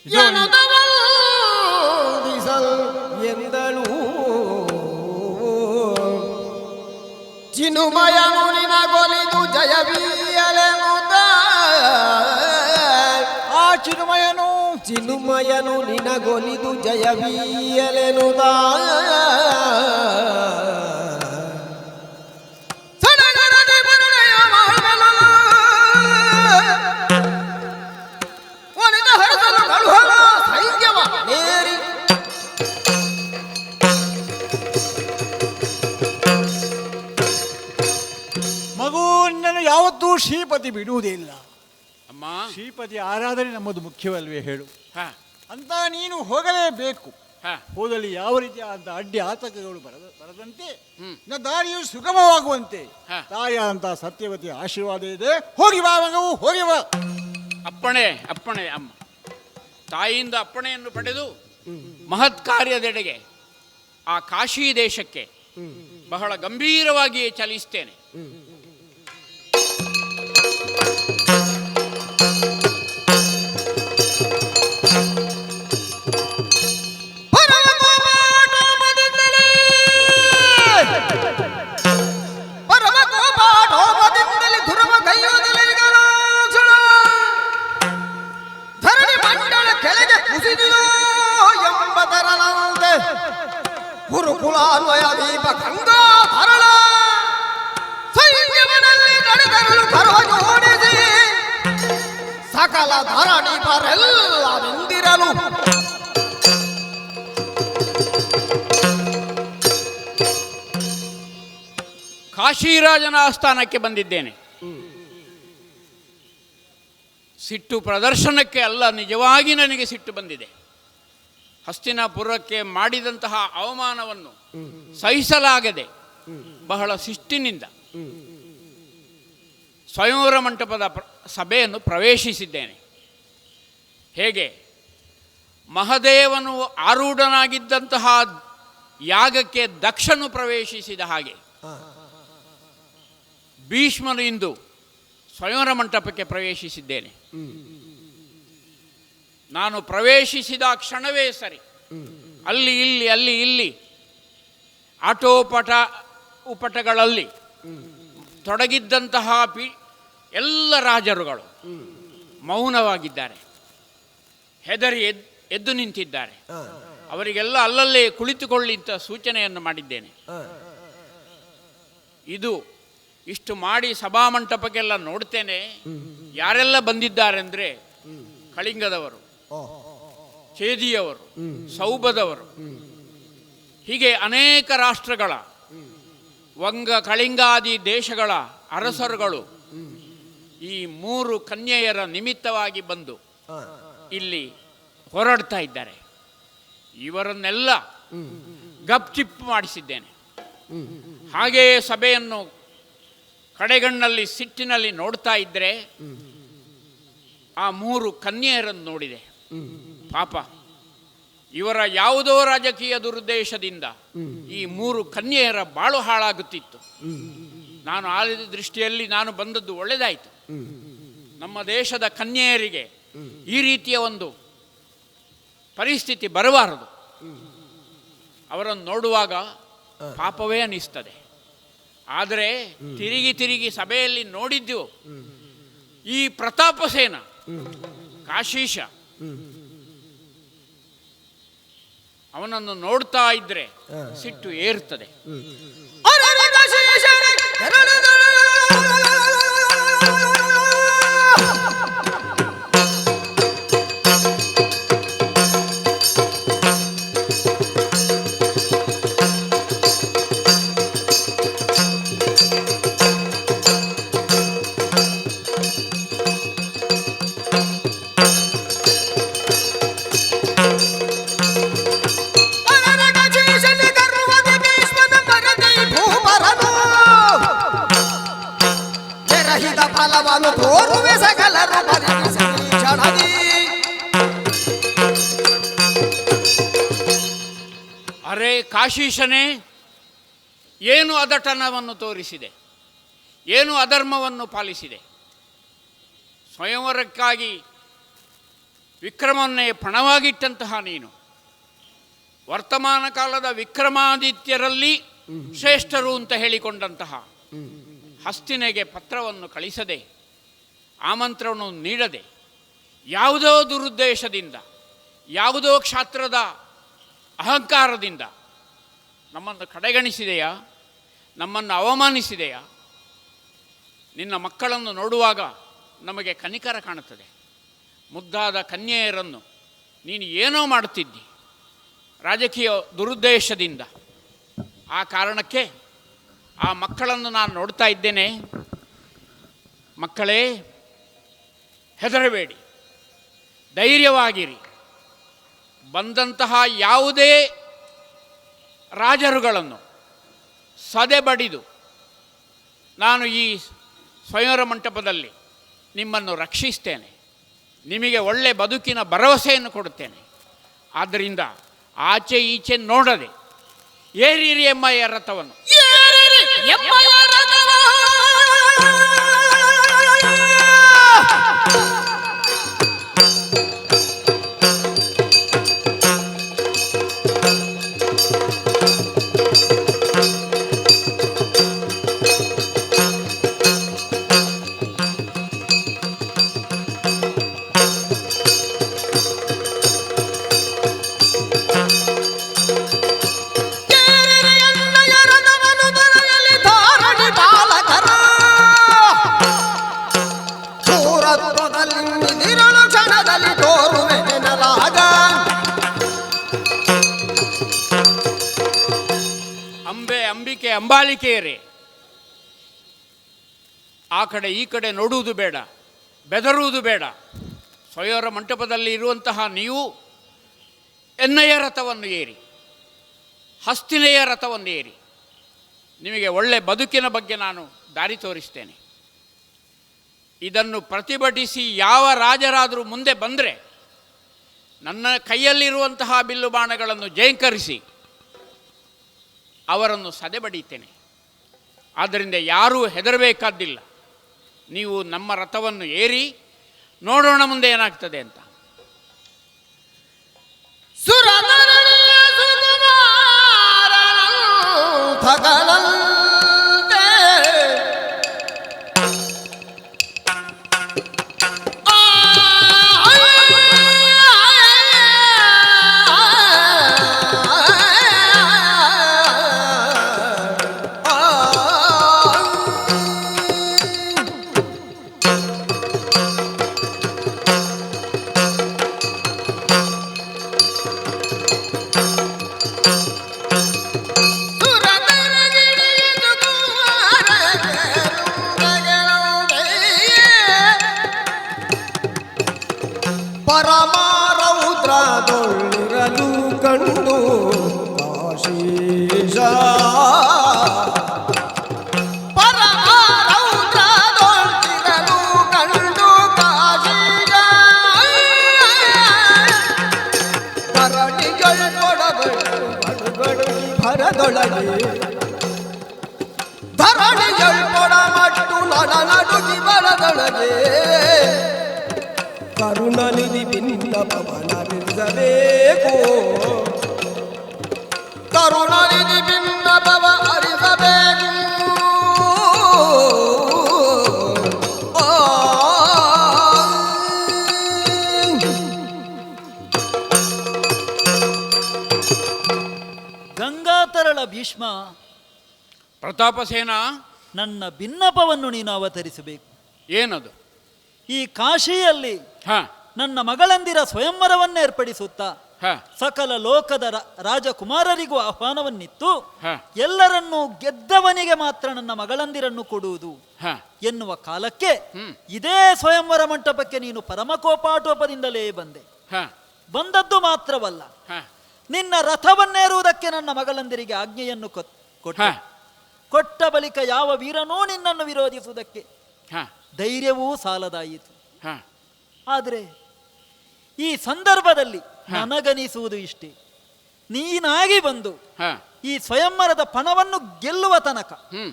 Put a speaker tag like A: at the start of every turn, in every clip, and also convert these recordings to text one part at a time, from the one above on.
A: ಎಂದಳು ಚಿನುಮಯನು ನಿನಗೊಲಿದು ಜಯಬೀಯಲೆನುತ
B: ಆ ಚಿನುಮಯನು
A: ನಿನಗೊಲಿದು ಜಯಬೀಯಲೆನುತ
B: ಮಗುವನ್ನು ಯಾವತ್ತೂ ಶ್ರೀಪತಿ ಬಿಡುವುದಿಲ್ಲ
C: ಅಮ್ಮ.
B: ಶ್ರೀಪತಿ ಆರಾಧನೆ ನಮ್ಮದು ಮುಖ್ಯವಲ್ವೇ ಹೇಳು. ಅಂತ ನೀನು ಹೋಗಲೇಬೇಕು. ಹೋದಲ್ಲಿ ಯಾವ ರೀತಿಯಾದ ಅಡ್ಡಿ ಆತಂಕಗಳು ಬರದಂತೆ ದಾರಿಯು ಸುಗಮವಾಗುವಂತೆ ತಾಯಿಯಾದಂಥ ಸತ್ಯವತಿ ಆಶೀರ್ವಾದ ಇದೆ. ಹೋಗಿ ಬಾ ಮಗವು, ಹೋಗಿ ಬಾ.
C: ಅಪ್ಪಣೆ ಅಪ್ಪಣೆ ಅಮ್ಮ. ತಾಯಿಯಿಂದ ಅಪ್ಪಣೆಯನ್ನು ಪಡೆದು ಮಹತ್ ಕಾರ್ಯದೆಡೆಗೆ ಆ ಕಾಶಿ ದೇಶಕ್ಕೆ ಬಹಳ ಗಂಭೀರವಾಗಿ ಚಲಿಸ್ತೇನೆ.
A: ಗುರುಕುಲಾನ್ವಯ ದೀಪ ಗಂಗಾಧರಳ ಸಂಯಮದಲ್ಲಿ ನಡೆದರಲು ಕರುವ ಜೋಡಿಸಿ ಸಕಲ ಧರಣಿ ಬರೆಲ್ಲವೆಂದಿರಲು
C: ಕಾಶಿರಾಜನ ಆಸ್ಥಾನಕ್ಕೆ ಬಂದಿದ್ದೇನೆ. ಸಿಟ್ಟು ಪ್ರದರ್ಶನಕ್ಕೆ ಅಲ್ಲ, ನಿಜವಾಗಿ ನನಗೆ ಸಿಟ್ಟು ಬಂದಿದೆ. ಹಸ್ತಿನಾಪುರಕ್ಕೆ ಮಾಡಿದಂತಹ ಅವಮಾನವನ್ನು ಸಹಿಸಲಾಗದೆ ಬಹಳ ಶಿಸ್ತಿನಿಂದ ಸ್ವಯಂವರ ಮಂಟಪದ ಸಭೆಯನ್ನು ಪ್ರವೇಶಿಸಿದ್ದೇನೆ. ಹೇಗೆ ಮಹದೇವನು ಆರೂಢನಾಗಿದ್ದಂತಹ ಯಾಗಕ್ಕೆ ದಕ್ಷನು ಪ್ರವೇಶಿಸಿದ ಹಾಗೆ ಭೀಷ್ಮನು ಇಂದು ಸ್ವಯಂವರ ಮಂಟಪಕ್ಕೆ ಪ್ರವೇಶಿಸಿದ್ದೇನೆ. ನಾನು ಪ್ರವೇಶಿಸಿದ ಕ್ಷಣವೇ ಸರಿ, ಅಲ್ಲಿ ಇಲ್ಲಿ ಉಪಟಗಳಲ್ಲಿ ತೊಡಗಿದ್ದಂತಹ ಎಲ್ಲ ರಾಜರುಗಳು ಮೌನವಾಗಿದ್ದಾರೆ, ಹೆದರಿ ಎದ್ದು ನಿಂತಿದ್ದಾರೆ. ಅವರಿಗೆಲ್ಲ ಅಲ್ಲಲ್ಲೇ ಕುಳಿತುಕೊಳ್ಳಿ ಅಂತ ಸೂಚನೆಯನ್ನು ಮಾಡಿದ್ದೇನೆ. ಇಷ್ಟು ಮಾಡಿ ಸಭಾಮಂಟಪಕ್ಕೆಲ್ಲ ನೋಡ್ತೇನೆ, ಯಾರೆಲ್ಲ ಬಂದಿದ್ದಾರೆ ಅಂದರೆ ಕಳಿಂಗದವರು, ಚೇದಿಯವರು, ಸೌಬದವರು, ಹೀಗೆ ಅನೇಕ ರಾಷ್ಟ್ರಗಳ ವಂಗ ಕಳಿಂಗಾದಿ ದೇಶಗಳ ಅರಸರುಗಳು ಈ 3 ಕನ್ಯೆಯರ ನಿಮಿತ್ತವಾಗಿ ಬಂದು ಇಲ್ಲಿ ಹೊರಡ್ತಾ ಇದ್ದಾರೆ. ಇವರನ್ನೆಲ್ಲ ಗಪ್ಚಿಪ್ ಮಾಡಿಸಿದ್ದೇನೆ. ಹಾಗೆಯೇ ಸಭೆಯನ್ನು ಕಡೆಗಣ್ಣಲ್ಲಿ ಸಿಟ್ಟಿನಲ್ಲಿ ನೋಡ್ತಾ ಇದ್ದರೆ ಆ 3 ಕನ್ಯೆಯರನ್ನು ನೋಡಿದೆ. ಪಾಪ, ಇವರ ಯಾವುದೋ ರಾಜಕೀಯ ದುರುದ್ದೇಶದಿಂದ ಈ 3 ಕನ್ಯೆಯರ ಬಾಳು ಹಾಳಾಗುತ್ತಿತ್ತು. ನಾನು ಆ ದೃಷ್ಟಿಯಲ್ಲಿ ನಾನು ಬಂದದ್ದು ಒಳ್ಳೆಯದಾಯಿತು. ನಮ್ಮ ದೇಶದ ಕನ್ಯೆಯರಿಗೆ ಈ ರೀತಿಯ ಒಂದು ಪರಿಸ್ಥಿತಿ ಬರಬಾರದು. ಅವರನ್ನು ನೋಡುವಾಗ ಪಾಪವೇ ಅನಿಸ್ತದೆ. ಆದರೆ ತಿರುಗಿ ಸಭೆಯಲ್ಲಿ ನೋಡಿದ್ದು ಈ ಪ್ರತಾಪಸೇನ ಕಾಶೀಶ, ಅವನನ್ನು ನೋಡ್ತಾ ಇದ್ರೆ ಸಿಟ್ಟು ಏರ್ತದೆ. ಅರೆ ಕಾಶೀಶನೇ, ಏನು ಅದಟನವನ್ನು ತೋರಿಸಿದೆ, ಏನು ಅಧರ್ಮವನ್ನು ಪಾಲಿಸಿದೆ. ಸ್ವಯಂವರಕ್ಕಾಗಿ ವಿಕ್ರಮನ್ನೇ ಪಣವಾಗಿಟ್ಟಂತಹ ನೀನು ವರ್ತಮಾನ ಕಾಲದ ವಿಕ್ರಮಾದಿತ್ಯರಲ್ಲಿ ಶ್ರೇಷ್ಠರು ಅಂತ ಹೇಳಿಕೊಂಡಂತಹ ಹಸ್ತಿನೆಗೆ ಪತ್ರವನ್ನು ಕಳಿಸದೆ, ಆಮಂತ್ರಣವನ್ನು ನೀಡದೆ, ಯಾವುದೋ ದುರುದ್ದೇಶದಿಂದ, ಯಾವುದೋ ಕ್ಷಾತ್ರದ ಅಹಂಕಾರದಿಂದ ನಮ್ಮನ್ನು ಕಡೆಗಣಿಸಿದೆಯಾ, ನಮ್ಮನ್ನು ಅವಮಾನಿಸಿದೆಯಾ? ನಿನ್ನ ಮಕ್ಕಳನ್ನು ನೋಡುವಾಗ ನಮಗೆ ಕನಿಕರ ಕಾಣುತ್ತದೆ. ಮುದ್ದಾದ ಕನ್ಯೆಯರನ್ನು ನೀನು ಏನೋ ಮಾಡುತ್ತಿದ್ದಿ ರಾಜಕೀಯ ದುರುದ್ದೇಶದಿಂದ. ಆ ಕಾರಣಕ್ಕೆ ಆ ಮಕ್ಕಳನ್ನು ನಾನು ನೋಡ್ತಾ ಇದ್ದೇನೆ. ಮಕ್ಕಳೇ, ಹೆದರಬೇಡಿ, ಧೈರ್ಯವಾಗಿರಿ. ಬಂದಂತಹ ಯಾವುದೇ ರಾಜರುಗಳನ್ನು ಸದೆಬಡಿದು ನಾನು ಈ ಸ್ವಯಂವರ ಮಂಟಪದಲ್ಲಿ ನಿಮ್ಮನ್ನು ರಕ್ಷಿಸ್ತೇನೆ, ನಿಮಗೆ ಒಳ್ಳೆ ಬದುಕಿನ ಭರವಸೆಯನ್ನು ಕೊಡುತ್ತೇನೆ. ಆದ್ದರಿಂದ ಆಚೆ ಈಚೆ ನೋಡದೆ ಏರಿರಿ ಎಮ್ಮಯ್ಯ ರಥವನ್ನು. ಅಂಬಿಕೆ ಅಂಬಾಲಿಕೆಯರೇ, ಆ ಕಡೆ ಈ ಕಡೆ ನೋಡುವುದು ಬೇಡ, ಬೆದರುವುದು ಬೇಡ. ಸ್ವಯಂವರ ಮಂಟಪದಲ್ಲಿ ಇರುವಂತಹ ನೀವು ಎನ್ನಯ್ಯ ರಥವನ್ನು ಏರಿ, ಹಸ್ತಿನೆಯ ರಥವನ್ನು ಏರಿ. ನಿಮಗೆ ಒಳ್ಳೆ ಬದುಕಿನ ಬಗ್ಗೆ ನಾನು ದಾರಿ ತೋರಿಸ್ತೇನೆ. ಇದನ್ನು ಪ್ರತಿಭಟಿಸಿ ಯಾವ ರಾಜರಾದರೂ ಮುಂದೆ ಬಂದರೆ ನನ್ನ ಕೈಯಲ್ಲಿರುವಂತಹ ಬಿಲ್ಲು ಬಾಣಗಳನ್ನು ಜಯಂಕರಿಸಿ ಅವರನ್ನು ಸದೆಬಡಿತೇನೆ. ಆದ್ದರಿಂದ ಯಾರೂ ಹೆದರಬೇಕಾದ್ದಿಲ್ಲ. ನೀವು ನಮ್ಮ ರಥವನ್ನು ಏರಿ ನೋಡೋಣ ಮುಂದೆ ಏನಾಗ್ತದೆ ಅಂತ.
A: ಪರಮಾರೌದ್ರದೊಳ್ಳಿರಲು ಕಂಡು ಕಾಶೀಶ, ಪರಮಾರೌದ್ರದೊಳ್ಳಿರಲು ಕಂಡು ಕಾಶೀಶ, ಕರಡಿಗಳು ಕೊಡಬಡಿ ಭರದೊಳಗೆ ಧರಣಿಗಳು ಕೊಡಮಟ್ಟು ನಡುಗಿ ಬರದೊಳಗೆ ಕರುಣನಿಧಿ ಭಿನ್ನ ಪವನರಿಸಬೇಕು, ಕರುಣನಿಧಿ ಭಿನ್ನ ಪವ ಅರಿಸಬೇಕು.
D: ಗಂಗಾತರಳ ಭೀಷ್ಮ,
C: ಪ್ರತಾಪಸೇನ,
D: ನನ್ನ ಭಿನ್ನಪವನ್ನು ನೀನು ಅವತರಿಸಬೇಕು.
C: ಏನದು?
D: ಈ ಕಾಶಿಯಲ್ಲಿ
C: ಹಾಂ,
D: ನನ್ನ ಮಗಳಂದಿರ ಸ್ವಯಂವರವನ್ನು ಏರ್ಪಡಿಸುತ್ತಾ
C: ಹಾಂ,
D: ಸಕಲ ಲೋಕದ ರಾಜಕುಮಾರರಿಗೂ ಆಹ್ವಾನವನ್ನಿತ್ತು.
C: ಹಾಂ,
D: ಎಲ್ಲರನ್ನೂ ಗೆದ್ದವನಿಗೆ ಮಾತ್ರ ನನ್ನ ಮಗಳಂದಿರನ್ನು ಕೊಡುವುದು
C: ಹಾಂ,
D: ಎನ್ನುವ ಕಾಲಕ್ಕೆ
C: ಹ್ಮ್.
D: ಇದೇ ಸ್ವಯಂವರ ಮಂಟಪಕ್ಕೆ ನೀನು ಪರಮಕೋಪಾಟೋಪದಿಂದಲೇ ಬಂದೆ.
C: ಹಾಂ,
D: ಬಂದದ್ದು ಮಾತ್ರವಲ್ಲ,
C: ಹಾಂ,
D: ನಿನ್ನ ರಥವನ್ನೇರುವುದಕ್ಕೆ ನನ್ನ ಮಗಳಂದಿರಿಗೆ ಆಜ್ಞೆಯನ್ನು ಕೊಟ್ಟ.
C: ಹಾಂ,
D: ಕೊಟ್ಟ ಬಳಿಕ ಯಾವ ವೀರನೂ ನಿನ್ನನ್ನು ವಿರೋಧಿಸುವುದಕ್ಕೆ
C: ಹಾಂ,
D: ಧೈರ್ಯವೂ ಸಾಲದಾಯಿತು.
C: ಹಾಂ,
D: ಆದರೆ ಈ ಸಂದರ್ಭದಲ್ಲಿ ನನಗನಿಸುವುದು ಇಷ್ಟೇ, ನೀನಾಗಿ ಬಂದು
C: ಹಾಂ,
D: ಈ ಸ್ವಯಂವರದ ಪಣವನ್ನು ಗೆಲ್ಲುವ ತನಕ
C: ಹ್ಮ್,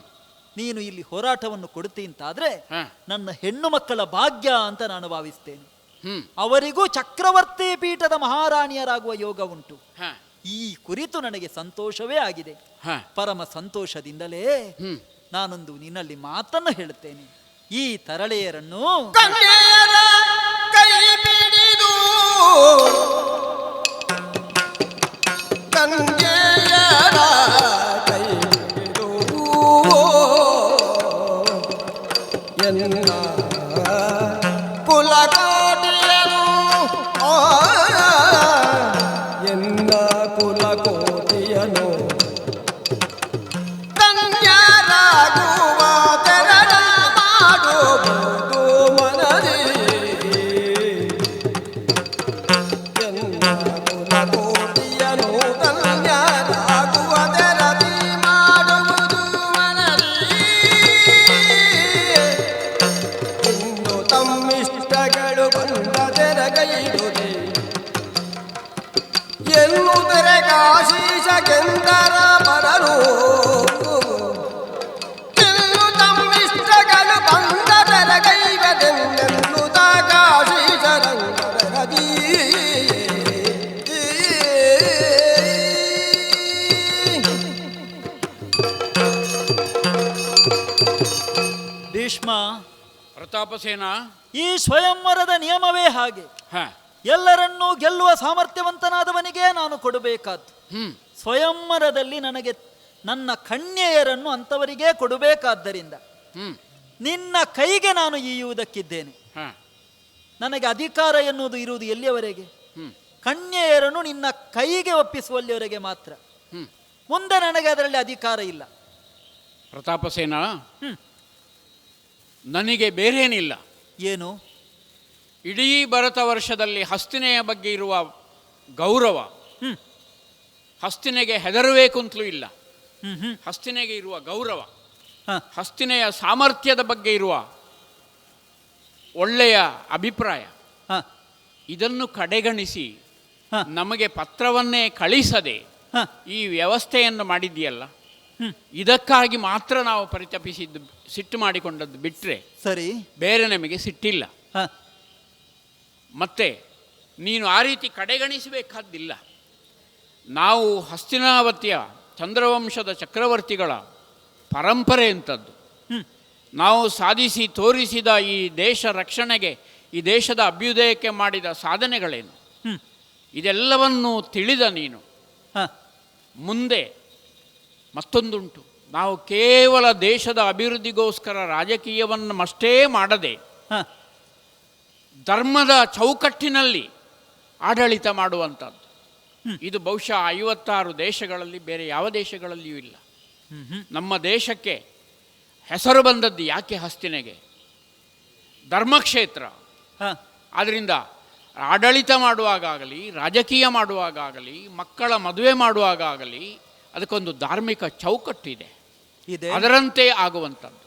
D: ನೀನು ಇಲ್ಲಿ ಹೋರಾಟವನ್ನು ಕೊಡುತ್ತೀಂತಾದ್ರೆ
C: ಹಾಂ,
D: ನನ್ನ ಹೆಣ್ಣು ಮಕ್ಕಳ ಭಾಗ್ಯ ಅಂತ ನಾನು ಭಾವಿಸ್ತೇನೆ. ಅವರಿಗೂ ಚಕ್ರವರ್ತಿ ಪೀಠದ ಮಹಾರಾಣಿಯರಾಗುವ ಯೋಗ ಉಂಟು.
C: ಹ,
D: ಈ ಕುರಿತು ನನಗೆ ಸಂತೋಷವೇ ಆಗಿದೆ.
C: ಹ.
D: ಪರಮ ಸಂತೋಷದಿಂದಲೇ ನಾನೊಂದು ನಿನ್ನಲ್ಲಿ ಮಾತನ್ನು ಹೇಳುತ್ತೇನೆ. ಈ ತರಳೆಯರನ್ನು
A: ಕನ್ಯೆಯರ ಕೈ ಬಿಡಿದು ಕನ್ಯೆಯರ ಕೈ ಬಿಡಿದು ಎನ್ನ ಕುಲಕೋಟಿಯನು ಎನ್ನ ಕುಲಕೋಟಿಯನು ಕನ್ಯರಾಗುವ ತೆರಳ ಮಾಡುವುದು ಮನದಿ ಎನ್ನ ಕುಲಕೋಟಿಯನು ಕನ್ಯರಾಗುವ ತೆರದಿ ಮಾಡುವುದು ಮನದಿ ಇನ್ನು ತಮ್ಮಿಷ್ಟಗಳು ಬಂದ ತೆರಗೈಡುದೆ ಎನ್ನುವುದರೆ ಕಾಶೀಶ ಕೆಂದರ ಬರಲು ಇನ್ನು ತಮ್ಮಿಷ್ಟಗಳು ಬಂದ ತೆರಗೈವದೆನ್ನುತ್ತ ಕಾಶೀಶರಂಗರದಿ
D: ಭೀಷ್ಮ,
C: ಪ್ರತಾಪಸೇನ,
D: ಈ ಸ್ವಯಂವರದ ನಿಯಮವೇ ಹಾಗೆ.
C: ಹ,
D: ಎಲ್ಲರನ್ನೂ ಗೆಲ್ಲುವ ಸಾಮರ್ಥ್ಯವಂತನಾದವನಿಗೆ ನಾನು ಕೊಡಬೇಕಾದ್ದು. ಸ್ವಯಂವರದಲ್ಲಿ ನನಗೆ ನನ್ನ ಕನ್ಯೆಯರನ್ನು ಅಂಥವರಿಗೇ ಕೊಡಬೇಕಾದ್ದರಿಂದ ನಿನ್ನ ಕೈಗೆ ನಾನು ಈಯುವುದಕ್ಕಿದ್ದೇನೆ.
C: ಹ,
D: ನನಗೆ ಅಧಿಕಾರ ಎನ್ನುವುದು ಇರುವುದು ಎಲ್ಲಿಯವರೆಗೆ? ಕನ್ಯೆಯರನ್ನು ನಿನ್ನ ಕೈಗೆ ಒಪ್ಪಿಸುವಲ್ಲಿವರೆಗೆ ಮಾತ್ರ. ಮುಂದೆ ನನಗೆ ಅದರಲ್ಲಿ ಅಧಿಕಾರ ಇಲ್ಲ.
C: ಪ್ರತಾಪಸೇನ, ನನಗೆ ಬೇರೇನಿಲ್ಲ.
D: ಏನು?
C: ಇಡೀ ಭರತ ವರ್ಷದಲ್ಲಿ ಹಸ್ತಿನೆಯ ಬಗ್ಗೆ ಇರುವ ಗೌರವ, ಹಸ್ತಿನೆಗೆ ಹೆದರಬೇಕು ಅಂತಲೂ ಇಲ್ಲ. ಹಸ್ತಿನೆಗೆ ಇರುವ ಗೌರವ, ಹಸ್ತಿನೆಯ ಸಾಮರ್ಥ್ಯದ ಬಗ್ಗೆ ಇರುವ ಒಳ್ಳೆಯ ಅಭಿಪ್ರಾಯ, ಇದನ್ನು ಕಡೆಗಣಿಸಿ ನಮಗೆ ಪತ್ರವನ್ನೇ ಕಳಿಸದೆ ಈ ವ್ಯವಸ್ಥೆಯನ್ನು ಮಾಡಿದೆಯಲ್ಲ, ಇದಕ್ಕಾಗಿ ಮಾತ್ರ ನಾವು ಪರಿತಪಿಸಿದ್ದು, ಸಿಟ್ಟು ಮಾಡಿಕೊಂಡದ್ದು ಬಿಟ್ಟರೆ
D: ಸರಿ,
C: ಬೇರೆ ನಮಗೆ ಸಿಟ್ಟಿಲ್ಲ. ಮತ್ತೆ ನೀನು ಆ ರೀತಿ ಕಡೆಗಣಿಸಬೇಕಾದ್ದಿಲ್ಲ. ನಾವು ಹಸ್ತಿನಾವತಿಯ ಚಂದ್ರವಂಶದ ಚಕ್ರವರ್ತಿಗಳ ಪರಂಪರೆ ಅಂಥದ್ದು. ನಾವು ಸಾಧಿಸಿ ತೋರಿಸಿದ ಈ ದೇಶ ರಕ್ಷಣೆಗೆ, ಈ ದೇಶದ ಅಭ್ಯುದಯಕ್ಕೆ ಮಾಡಿದ ಸಾಧನೆಗಳೇನು, ಇದೆಲ್ಲವನ್ನೂ ತಿಳಿದ ನೀನು ಮುಂದೆ ಮತ್ತೊಂದುಂಟು. ನಾವು ಕೇವಲ ದೇಶದ ಅಭಿವೃದ್ಧಿಗೋಸ್ಕರ ರಾಜಕೀಯವನ್ನಷ್ಟೇ ಮಾಡದೆ ಧರ್ಮದ ಚೌಕಟ್ಟಿನಲ್ಲಿ ಆಡಳಿತ ಮಾಡುವಂಥದ್ದು. ಇದು ಬಹುಶಃ 56 ದೇಶಗಳಲ್ಲಿ, ಬೇರೆ ಯಾವ ದೇಶಗಳಲ್ಲಿಯೂ ಇಲ್ಲ. ನಮ್ಮ ದೇಶಕ್ಕೆ ಹೆಸರು ಬಂದದ್ದು ಯಾಕೆ? ಹಸ್ತಿನೆಗೆ ಧರ್ಮಕ್ಷೇತ್ರ. ಆದ್ದರಿಂದ ಆಡಳಿತ ಮಾಡುವಾಗಲಿ, ರಾಜಕೀಯ ಮಾಡುವಾಗಲಿ, ಮಕ್ಕಳ ಮದುವೆ ಮಾಡುವಾಗಲಿ ಅದಕ್ಕೊಂದು ಧಾರ್ಮಿಕ ಚೌಕಟ್ಟಿದೆ, ಅದರಂತೆ ಆಗುವಂಥದ್ದು.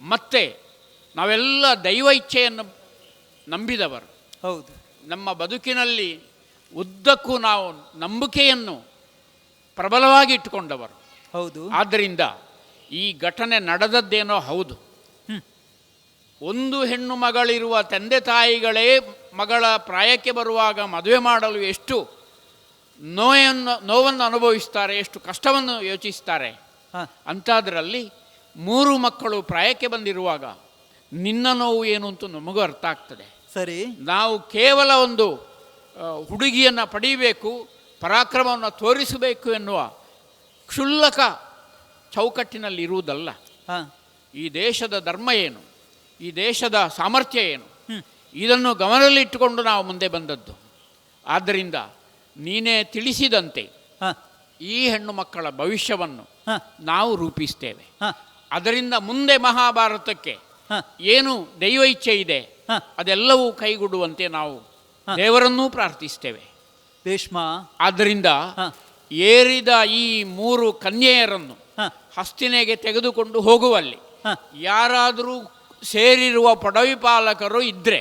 C: ಮತ್ತೆ ನಾವೆಲ್ಲ ದೈವ ಇಚ್ಛೆಯನ್ನು ನಂಬಿದವರು.
D: ಹೌದು.
C: ನಮ್ಮ ಬದುಕಿನಲ್ಲಿ ಉದ್ದಕ್ಕೂ ನಾವು ನಂಬಿಕೆಯನ್ನು ಪ್ರಬಲವಾಗಿ ಇಟ್ಟುಕೊಂಡವರು.
D: ಹೌದು.
C: ಆದ್ದರಿಂದ ಈ ಘಟನೆ ನಡೆದದ್ದೇನೋ ಹೌದು. ಒಂದು ಹೆಣ್ಣು ಮಗಳಿರುವ ತಂದೆ ತಾಯಿಗಳೇ ಮಗಳ ಪ್ರಾಯಕ್ಕೆ ಬರುವಾಗ ಮದುವೆ ಮಾಡಲು ಎಷ್ಟು ನೋವನ್ನು ಅನುಭವಿಸ್ತಾರೆ, ಎಷ್ಟು ಕಷ್ಟವನ್ನು ಯೋಚಿಸ್ತಾರೆ. ಅಂಥದ್ರಲ್ಲಿ 3 ಮಕ್ಕಳು ಪ್ರಾಯಕ್ಕೆ ಬಂದಿರುವಾಗ ನಿನ್ನ ನೋವು ಏನು ಅಂತ ನಮಗೂ ಅರ್ಥ ಆಗ್ತದೆ.
D: ಸರಿ,
C: ನಾವು ಕೇವಲ ಒಂದು ಹುಡುಗಿಯನ್ನು ಪಡೀಬೇಕು, ಪರಾಕ್ರಮವನ್ನು ತೋರಿಸಬೇಕು ಎನ್ನುವ ಕ್ಷುಲ್ಲಕ ಚೌಕಟ್ಟಿನಲ್ಲಿ ಇರುವುದಲ್ಲ. ಈ ದೇಶದ ಧರ್ಮ ಏನು, ಈ ದೇಶದ ಸಾಮರ್ಥ್ಯ ಏನು, ಇದನ್ನು ಗಮನದಲ್ಲಿಟ್ಟುಕೊಂಡು ನಾವು ಮುಂದೆ ಬಂದದ್ದು. ಆದ್ದರಿಂದ ನೀನೇ ತಿಳಿಸಿದಂತೆ ಈ ಹೆಣ್ಣು ಮಕ್ಕಳ ಭವಿಷ್ಯವನ್ನು ನಾವು ರೂಪಿಸ್ತೇವೆ. ಅದರಿಂದ ಮುಂದೆ ಮಹಾಭಾರತಕ್ಕೆ ಏನು ದೈವ ಇಚ್ಛೆ ಇದೆ ಅದೆಲ್ಲವೂ ಕೈಗೂಡುವಂತೆ ನಾವು ದೇವರನ್ನೂ ಪ್ರಾರ್ಥಿಸ್ತೇವೆ.
D: ಭೀಷ್ಮ,
C: ಆದ್ದರಿಂದ ಏರಿದ ಈ 3 ಕನ್ಯೆಯರನ್ನು ಹಸ್ತಿನೆಗೆ ತೆಗೆದುಕೊಂಡು ಹೋಗುವಲ್ಲಿ ಯಾರಾದರೂ ಸೇರಿರುವ ಪಡವಿಪಾಲಕರು ಇದ್ದರೆ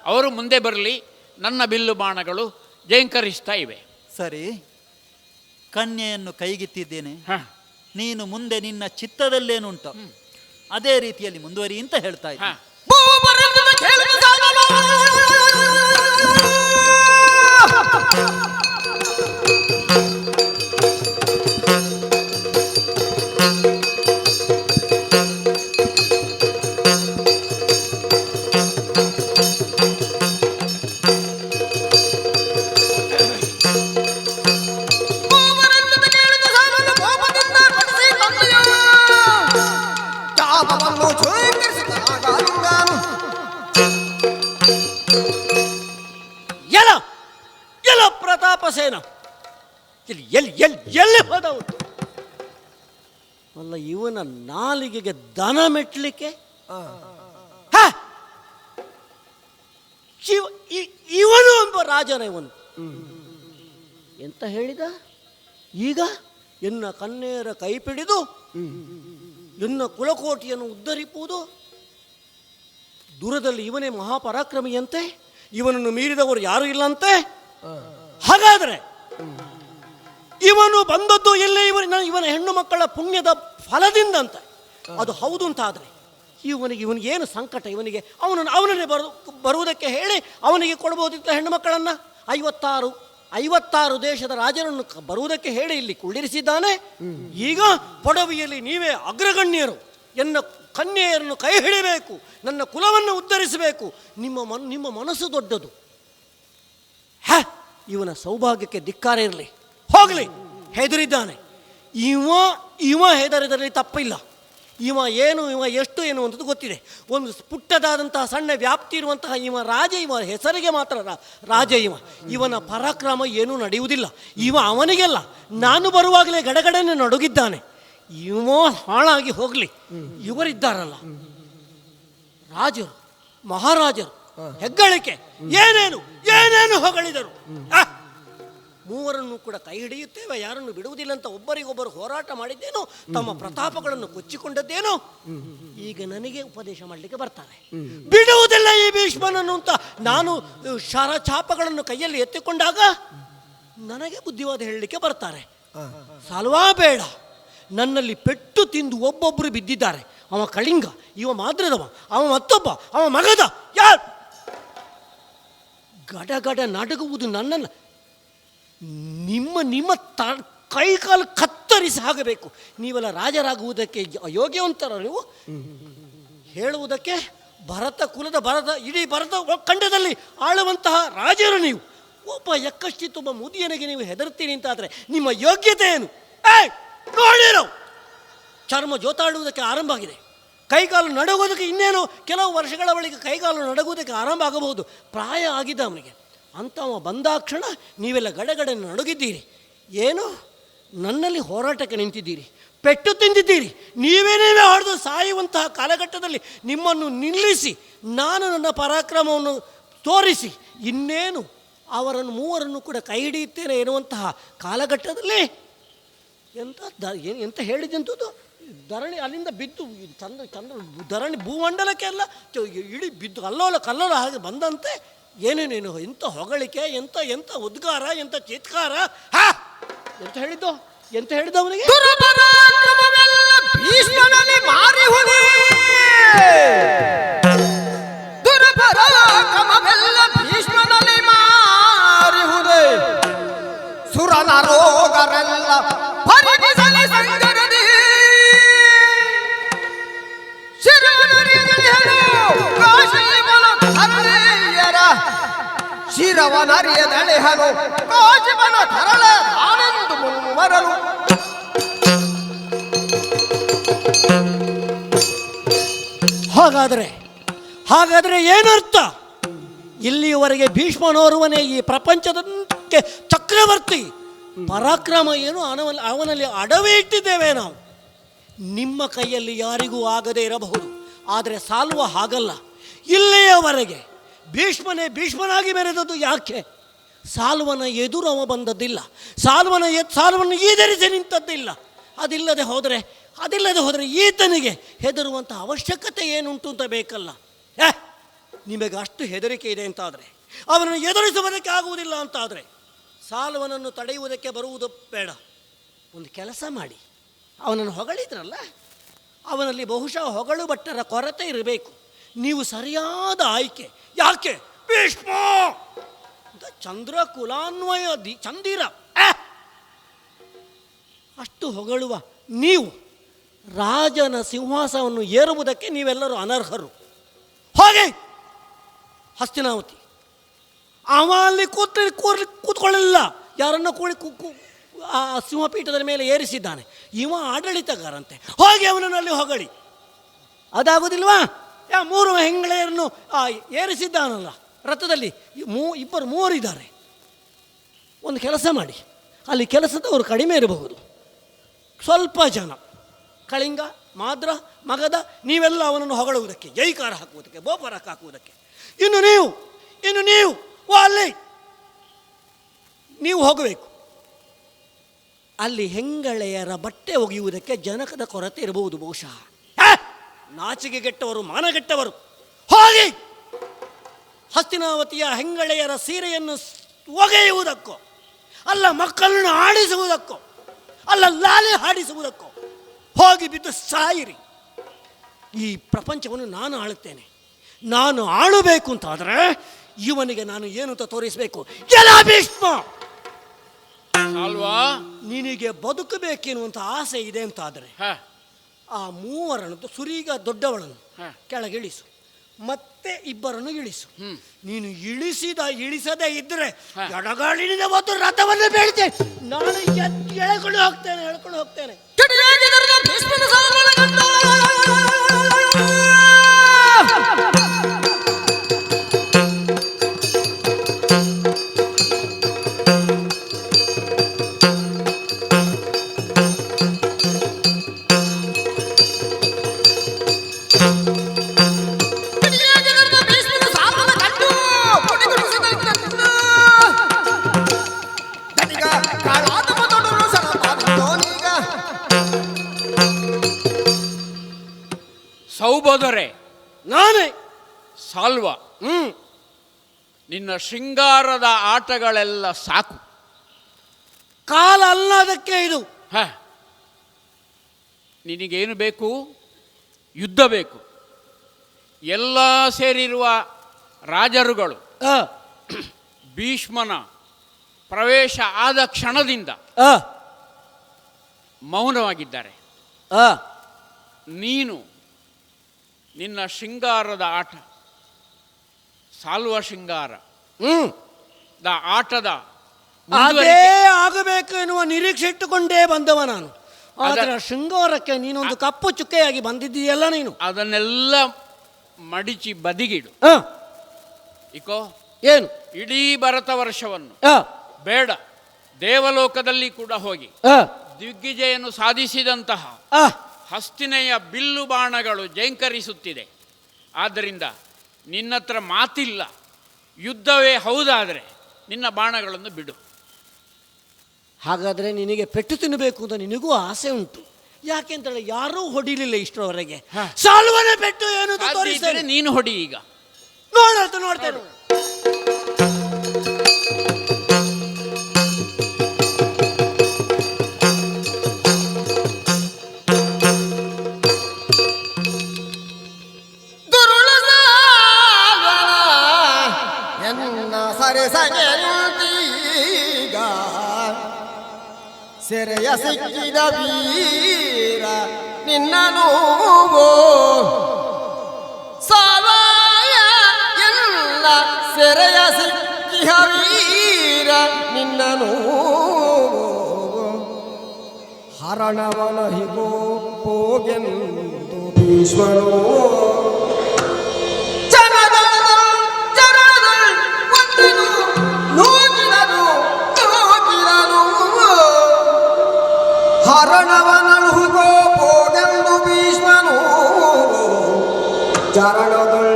C: ಅವರು ಮುಂದೆ ಬರಲಿ. ನನ್ನ ಬಿಲ್ಲು ಬಾಣಗಳು ಜೇಂಕರಿಸ್ತಾ ಇವೆ.
D: ಸರಿ, ಕನ್ಯೆಯನ್ನು ಕೈಗಿತ್ತಿದ್ದೇನೆ. ನೀನು ಮುಂದೆ ನಿನ್ನ ಚಿತ್ತದಲ್ಲೇನುಂಟು ಅದೇ ರೀತಿಯಲ್ಲಿ ಮುಂದುವರಿ ಅಂತ ಹೇಳ್ತಾ ಇದ್ದೀನಿ.
E: ತಾಪಸೇನ ಎಲ್ಲಿ ಎಲ್ಲಿ ಎಲ್ಲಿ ಎಲ್ಲಿ ಹೋದವು? ಅಲ್ಲ, ಇವನ ನಾಲಿಗೆಗೆ ದನ ಮೆಟ್ಲಿಕ್ಕೆ ಇವನು ಒಬ್ಬ ರಾಜನ. ಇವನು ಎಂತ ಹೇಳಿದ ಈಗ? ಎನ್ನ ಕನ್ನೆಯರ ಕೈ ಪಿಡಿದು ಎನ್ನ ಕುಲಕೋಟಿಯನ್ನು ಉದ್ಧರಿಸುವುದು. ದೂರದಲ್ಲಿ ಇವನೇ ಮಹಾಪರಾಕ್ರಮಿಯಂತೆ, ಇವನನ್ನು ಮೀರಿದವರು ಯಾರೂ ಇಲ್ಲಂತೆ. ಹಾಗಾದರೆ ಇವನು ಬಂದದ್ದು ಎಲ್ಲೇ ಇವನ ಹೆಣ್ಣು ಮಕ್ಕಳ ಪುಣ್ಯದ ಫಲದಿಂದಂತೆ. ಅದು ಹೌದು ಅಂತಾದರೆ ಇವನಿಗೆ ಏನು ಸಂಕಟ? ಅವನನ್ನೇ ಬರುವುದಕ್ಕೆ ಹೇಳಿ ಅವನಿಗೆ ಕೊಡ್ಬೋದಿತ್ತ ಹೆಣ್ಣು ಮಕ್ಕಳನ್ನು. 56 ದೇಶದ ರಾಜರನ್ನು ಬರುವುದಕ್ಕೆ ಹೇಳಿ ಇಲ್ಲಿ ಕುಳ್ಳಿರಿಸಿದ್ದಾನೆ. ಈಗ ಪೊಡವಿಯಲ್ಲಿ ನೀವೇ ಅಗ್ರಗಣ್ಯರು, ಎನ್ನ ಕನ್ಯೆಯರನ್ನು ಕೈ ಹಿಡಿಬೇಕು, ನನ್ನ ಕುಲವನ್ನು ಉದ್ಧರಿಸಬೇಕು. ನಿಮ್ಮ ಮನಸ್ಸು ದೊಡ್ಡದು. ಇವನ ಸೌಭಾಗ್ಯಕ್ಕೆ ಧಿಕ್ಕಾರ ಇರಲಿ, ಹೋಗಲಿ. ಹೆದರಿದ್ದಾನೆ ಇವ ಹೆದರಿದರಲ್ಲಿ ತಪ್ಪಿಲ್ಲ. ಇವ ಎಷ್ಟು ಎನ್ನುವಂಥದ್ದು ಗೊತ್ತಿದೆ. ಒಂದು ಪುಟ್ಟದಾದಂತಹ ಸಣ್ಣ ವ್ಯಾಪ್ತಿ ಇರುವಂತಹ ಇವ ರಾಜ. ಇವ ಹೆಸರಿಗೆ ಮಾತ್ರ ರಾಜ. ಇವನ ಪರಾಕ್ರಮ ಏನೂ ನಡೆಯುವುದಿಲ್ಲ. ಅವನಿಗೆಲ್ಲ ನಾನು ಬರುವಾಗಲೇ ಗಡಗಡನೆ ನಡುಗಿದ್ದಾನೆ. ಹಾಳಾಗಿ ಹೋಗಲಿ. ಇವರಿದ್ದಾರಲ್ಲ ರಾಜರು, ಮಹಾರಾಜರು, ಹೆಗ್ಗಳಿಕೆ ಏನೇನು ಹೊಗಳಿದರು. ಮೂವರನ್ನು ಕೂಡ ಕೈ ಹಿಡಿಯುತ್ತೇವೆ, ಯಾರನ್ನು ಬಿಡುವುದಿಲ್ಲ ಅಂತ ಒಬ್ಬರಿಗೊಬ್ಬರು ಹೋರಾಟ ಮಾಡಿದ್ದೇನೋ, ತಮ್ಮ ಪ್ರತಾಪಗಳನ್ನು ಕೊಚ್ಚಿಕೊಂಡದ್ದೇನೋ. ಈಗ ನನಗೆ ಉಪದೇಶ ಮಾಡಲಿಕ್ಕೆ ಬರ್ತಾರೆ. ಬಿಡುವುದಿಲ್ಲ ಈ ಭೀಷ್ಮನನ್ನು ಅಂತ ನಾನು ಚಾಪಗಳನ್ನು ಕೈಯಲ್ಲಿ ಎತ್ತಿಕೊಂಡಾಗ ನನಗೆ ಬುದ್ಧಿವಾದ ಹೇಳಲಿಕ್ಕೆ ಬರ್ತಾರೆ. ಸಾಲ್ವಾ ಬೇಡ, ನನ್ನಲ್ಲಿ ಪೆಟ್ಟು ತಿಂದು ಒಬ್ಬೊಬ್ಬರು ಬಿದ್ದಿದ್ದಾರೆ. ಅವ ಕಳಿಂಗ, ಇವ ಮಾದ್ರದವ, ಅವ ಮತ್ತೊಬ್ಬ, ಅವ ಮಗದ. ಯಾರು ಗಡಗಡ ನಡುಗುವುದು ನನ್ನನ್ನು. ನಿಮ್ಮ ಕೈಕಾಲು ಕತ್ತರಿಸಿ ಆಗಬೇಕು. ನೀವೆಲ್ಲ ರಾಜರಾಗುವುದಕ್ಕೆ ಯೋಗ್ಯವಂತರ ನೀವು ಹೇಳುವುದಕ್ಕೆ. ಇಡೀ ಭರತ ಖಂಡದಲ್ಲಿ ಆಳುವಂತಹ ರಾಜರು ನೀವು. ಒಬ್ಬ ಒಬ್ಬ ಮುದಿಯನಿಗೆ ನೀವು ಹೆದರ್ತೀನಿ ಅಂತಾದರೆ ನಿಮ್ಮ ಯೋಗ್ಯತೆ ಏನು? ನೋಡಿರೋ ಚರ್ಮ ಜೋತಾಡುವುದಕ್ಕೆ ಆರಂಭ ಆಗಿದೆ. ಕೈಕಾಲು ನಡಗುವುದಕ್ಕೆ ಇನ್ನೇನು ಕೆಲವು ವರ್ಷಗಳ ಬಳಿಕ ಕೈಕಾಲು ನಡಗುವುದಕ್ಕೆ ಆರಂಭ ಆಗಬಹುದು. ಪ್ರಾಯ ಆಗಿದ್ದ ಅವನಿಗೆ. ಅಂಥವ ಬಂದಾಕ್ಷಣ ನೀವೆಲ್ಲ ಗಡಗಡೆ ನಡುಗಿದ್ದೀರಿ. ಏನು ನನ್ನಲ್ಲಿ ಹೋರಾಟಕ್ಕೆ ನಿಂತಿದ್ದೀರಿ, ಪೆಟ್ಟು ತಿಂದಿದ್ದೀರಿ. ನೀವೇ ಹೊಡೆದು ಸಾಯುವಂತಹ ಕಾಲಘಟ್ಟದಲ್ಲಿ ನಿಮ್ಮನ್ನು ನಿಲ್ಲಿಸಿ ನಾನು ನನ್ನ ಪರಾಕ್ರಮವನ್ನು ತೋರಿಸಿ ಇನ್ನೇನು ಅವರನ್ನು ಮೂವರನ್ನು ಕೂಡ ಕೈ ಹಿಡಿಯುತ್ತೇನೆ ಎನ್ನುವಂತಹ ಕಾಲಘಟ್ಟದಲ್ಲಿ ಎಂತ ಹೇಳಿದಂಥದ್ದು. ಧರಣಿ ಅಲ್ಲಿಂದ ಬಿದ್ದು ಧರಣಿ ಭೂಮಂಡಲಕ್ಕೆ ಎಲ್ಲ ಇಡೀ ಬಿದ್ದು ಕಲ್ಲೋಲ ಹಾಗೆ ಬಂದಂತೆ. ಏನೇನೇನು ಎಂಥ ಹೊಗಳಿಕೆ, ಎಂಥ ಉದ್ಗಾರ, ಎಂಥ ಚಿತ್ಕಾರ. ಎಂತ ಹೇಳಿದ್ದು ಅವನಿಗೆ?
A: ಭೀಷ್ಮನಲ್ಲಿ ಮಾರಿಹುದೇ, ದುರ್ಪರಾಕ್ರಮವೆಲ್ಲ ಭೀಷ್ಮನಲ್ಲಿ ಮಾರಿಹುದೇ. ಸುರನರೋಗರೆಲ್ಲ ಪರಿಣಿಸಲಿ ಸಂಗರದಿ, ಶಿರವನರಿಯದೆಳೆಹನು ಕಾಶಿಬನ ತರಳ ಆನಂದ ಮುಂವರಲು.
E: ಹಾಗಾದರೆ ಏನರ್ಥ? ಇಲ್ಲಿಯವರೆಗೆ ಭೀಷ್ಮನೋರ್ವನೇ ಈ ಪ್ರಪಂಚದಕ್ಕೆ ಚಕ್ರವರ್ತಿ. ಪರಾಕ್ರಮ ಏನು ಅವನಲ್ಲಿ ಅಡವೇ ಇಟ್ಟಿದ್ದೇವೆ ನಾವು. ನಿಮ್ಮ ಕೈಯಲ್ಲಿ ಯಾರಿಗೂ ಆಗದೇ ಇರಬಹುದು, ಆದರೆ ಸಾಲ್ವ ಹಾಗಲ್ಲ. ಇಲ್ಲಿಯವರೆಗೆ ಭೀಷ್ಮನಾಗಿ ಮೆರೆದದ್ದು ಯಾಕೆ? ಸಾಲ್ವನ ಎದುರು ಅವ ಬಂದದ್ದಿಲ್ಲ, ಸಾಲ್ವನ್ನು ಈದರಿಸಿ ನಿಂತದ್ದಿಲ್ಲ. ಅದಿಲ್ಲದೆ ಹೋದರೆ ಈತನಿಗೆ ಹೆದರುವಂಥ ಅವಶ್ಯಕತೆ ಏನುಂಟು ಅಂತ ಬೇಕಲ್ಲ. ನಿಮಗೆ ಅಷ್ಟು ಹೆದರಿಕೆ ಇದೆ ಅಂತಾದರೆ, ಅವನನ್ನು ಎದುರಿಸುವುದಕ್ಕೆ ಆಗುವುದಿಲ್ಲ ಅಂತಾದರೆ, ಸಾಲ್ವನನ್ನು ತಡೆಯುವುದಕ್ಕೆ ಬರುವುದು ಬೇಡ. ಒಂದು ಕೆಲಸ ಮಾಡಿ, ಅವನನ್ನು ಹೊಗಳಿದ್ರಲ್ಲ, ಅವನಲ್ಲಿ ಬಹುಶಃ ಹೊಗಳು ಭಟ್ಟರ ಕೊರತೆ ಇರಬೇಕು. ನೀವು ಸರಿಯಾದ ಆಯ್ಕೆ. ಯಾಕೆ? ಭೀಷ್ಮ ಅಂತ ಚಂದ್ರ ಕುಲಾನ್ವಯ ಚಂದಿರ ಅಷ್ಟು ಹೊಗಳುವ ನೀವು ರಾಜನ ಸಿಂಹಾಸನವನ್ನು ಏರುವುದಕ್ಕೆ ನೀವೆಲ್ಲರೂ ಅನರ್ಹರು. ಹಾಗೆ ಹಸ್ತಿನಾವತಿ ಅವ ಅಲ್ಲಿ ಕೂತ್ಕೊಳ್ಳಲಿಲ್ಲ, ಯಾರನ್ನು ಆ ಸಿಂಹಪೀಠದ ಮೇಲೆ ಏರಿಸಿದ್ದಾನೆ. ಇವ ಆಡಳಿತಗಾರಂತೆ, ಹೋಗಿ ಅವನಲ್ಲಿ ಹೊಗಳಿ. ಅದಾಗುವುದಿಲ್ವಾ? 3 ಹೆಂಗಳೆಯರನ್ನು ಏರಿಸಿದ್ದಾನಲ್ಲ ರಥದಲ್ಲಿ. ಮೂವರಿದ್ದಾರೆ. ಒಂದು ಕೆಲಸ ಮಾಡಿ, ಅಲ್ಲಿ ಕೆಲಸದವರು ಕಡಿಮೆ ಇರಬಹುದು, ಸ್ವಲ್ಪ ಜನ ಕಳಿಂಗ, ಮಾದ್ರ, ಮಗಧ, ನೀವೆಲ್ಲ ಅವನನ್ನು ಹೊಗಳುವುದಕ್ಕೆ, ಜೈಕಾರ ಹಾಕುವುದಕ್ಕೆ, ಬೋಪರಾಕ ಹಾಕುವುದಕ್ಕೆ. ಇನ್ನು ನೀವು ಅಲ್ಲಿ ನೀವು ಹೋಗಬೇಕು. ಅಲ್ಲಿ ಹೆಂಗಳೆಯರ ಬಟ್ಟೆ ಒಗೆಯುವುದಕ್ಕೆ ಜನಕದ ಕೊರತೆ ಇರಬಹುದು ಬಹುಶಃ. ನಾಚಿಕೆಗೆಟ್ಟವರು, ಮಾನಗೆಟ್ಟವರು. ಹೋಗಿ ಹಸ್ತಿನಾವತಿಯ ಹೆಂಗಳೆಯರ ಸೀರೆಯನ್ನು ಒಗೆಯುವುದಕ್ಕೋ, ಅಲ್ಲ ಮಕ್ಕಳನ್ನು ಆಡಿಸುವುದಕ್ಕೋ, ಅಲ್ಲ ಲಾಲಿ ಹಾಡಿಸುವುದಕ್ಕೋ ಹೋಗಿ ಬಿದ್ದು ಸಾಯಿರಿ. ಈ ಪ್ರಪಂಚವನ್ನು ನಾನು ಆಳುತ್ತೇನೆ. ನಾನು ಆಳಬೇಕು ಅಂತಾದರೆ ಇವನಿಗೆ ನಾನು ಏನು ಅಂತ ತೋರಿಸಬೇಕು. ಎಲ್ಲ ಭೀಷ್ಮ,
C: ಅಲ್ವಾ?
E: ನಿನಗೆ ಬದುಕಬೇಕೆನ್ನುವಂಥ ಆಸೆ ಇದೆ ಅಂತಾದರೆ ಆ ಮೂವರನ್ನು ಸುರೀಗ ದೊಡ್ಡವಳನ್ನು ಕೆಳಗಿಳಿಸು, ಮತ್ತೆ ಇಬ್ಬರನ್ನು ಇಳಿಸು. ನೀನು ಇಳಿಸದೇ ಇದ್ರೆ ಎಡಗಾಳಿನಿಂದ ಒಂದು ರಥವನ್ನು ಬೀಳ್ತೇನೆ. ನಾನು ಹೇಳ್ಕೊಂಡು ಹೋಗ್ತೇನೆ.
C: ಸೌಬೋಧರೆ,
E: ನಾನೇ
C: ಸಾಲ್ವ. ನಿನ್ನ ಶೃಂಗಾರದ ಆಟಗಳೆಲ್ಲ ಸಾಕು.
E: ಕಾಲ ಅಲ್ಲದಕ್ಕೆ ಇದು.
C: ನಿನಗೇನು ಬೇಕು? ಯುದ್ಧ ಬೇಕು. ಎಲ್ಲ ಸೇರಿರುವ ರಾಜರುಗಳು ಭೀಷ್ಮನ ಪ್ರವೇಶ ಆದ ಕ್ಷಣದಿಂದ ಮೌನವಾಗಿದ್ದಾರೆ. ನೀನು ನಿನ್ನ ಶೃಂಗಾರದ ಆಟ, ಸಾಲ್ವ ಶೃಂಗಾರ ಆಟದ
E: ಅದೇ ಆಗಬೇಕು ಎನ್ನುವ ನಿರೀಕ್ಷೆ ಇಟ್ಟುಕೊಂಡೇ ಬಂದವ ನಾನು. ಆದರೆ ಶೃಂಗಾರಕ್ಕೆ ನೀನೊಂದು ಕಪ್ಪು ಚುಕ್ಕೆಯಾಗಿ ಬಂದಿದ್ದೀಯಲ್ಲ ನೀನು.
C: ಅದನ್ನೆಲ್ಲ ಮಡಿಚಿ ಬದಿಗಿಡು. ಇಕೋ
E: ಏನು
C: ಇಡೀ ಭರತ ವರ್ಷವನ್ನು ಬೇಡ, ದೇವಲೋಕದಲ್ಲಿ ಕೂಡ ಹೋಗಿ ದಿಗ್ವಿಜಯನ್ನು ಸಾಧಿಸಿದಂತಹ ಹಸ್ತಿನೆಯ ಬಿಲ್ಲು ಬಾಣಗಳು ಜೈಂಕರಿಸುತ್ತಿದೆ. ಆದ್ದರಿಂದ ನಿನ್ನತ್ರ ಮಾತಿಲ್ಲ. ಯುದ್ಧವೇ ಹೌದಾದರೆ ನಿನ್ನ ಬಾಣಗಳನ್ನು ಬಿಡು.
E: ಹಾಗಾದರೆ ನಿನಗೆ ಪೆಟ್ಟು ತಿನ್ನಬೇಕು ಅಂತ ನಿನಗೂ ಆಸೆ ಉಂಟು. ಯಾಕೆಂತೇಳಿ ಯಾರೂ ಹೊಡಿಲಿಲ್ಲ ಇಷ್ಟರವರೆಗೆ. ಸಾಲ್ವನ ಪೆಟ್ಟು ಏನು ತೋರಿಸ್ತಾರೆ.
C: ನೀನು ಹೊಡಿ ಈಗ.
E: ನೋಡ್ತೇನೆ.
A: ಸೆರೆಯ ಸಿಕ್ಕಿದ ವೀರ ನಿನ್ನನು ಸಾವಾಯ ಎಲ್ಲ ಸೆರೆಯ ಸಿಕ್ಕಿಹ ವೀರ ನಿನ್ನನು ಹರಣವನ ಹಿಗೋ ಹೋಗೆಂದು ಭೀಷ್ಮನು ಹರಣವನಳುಗೋ ಹೋಗೆಂದು ಭೀಷ್ಮನು ಚರಣದೊಳ್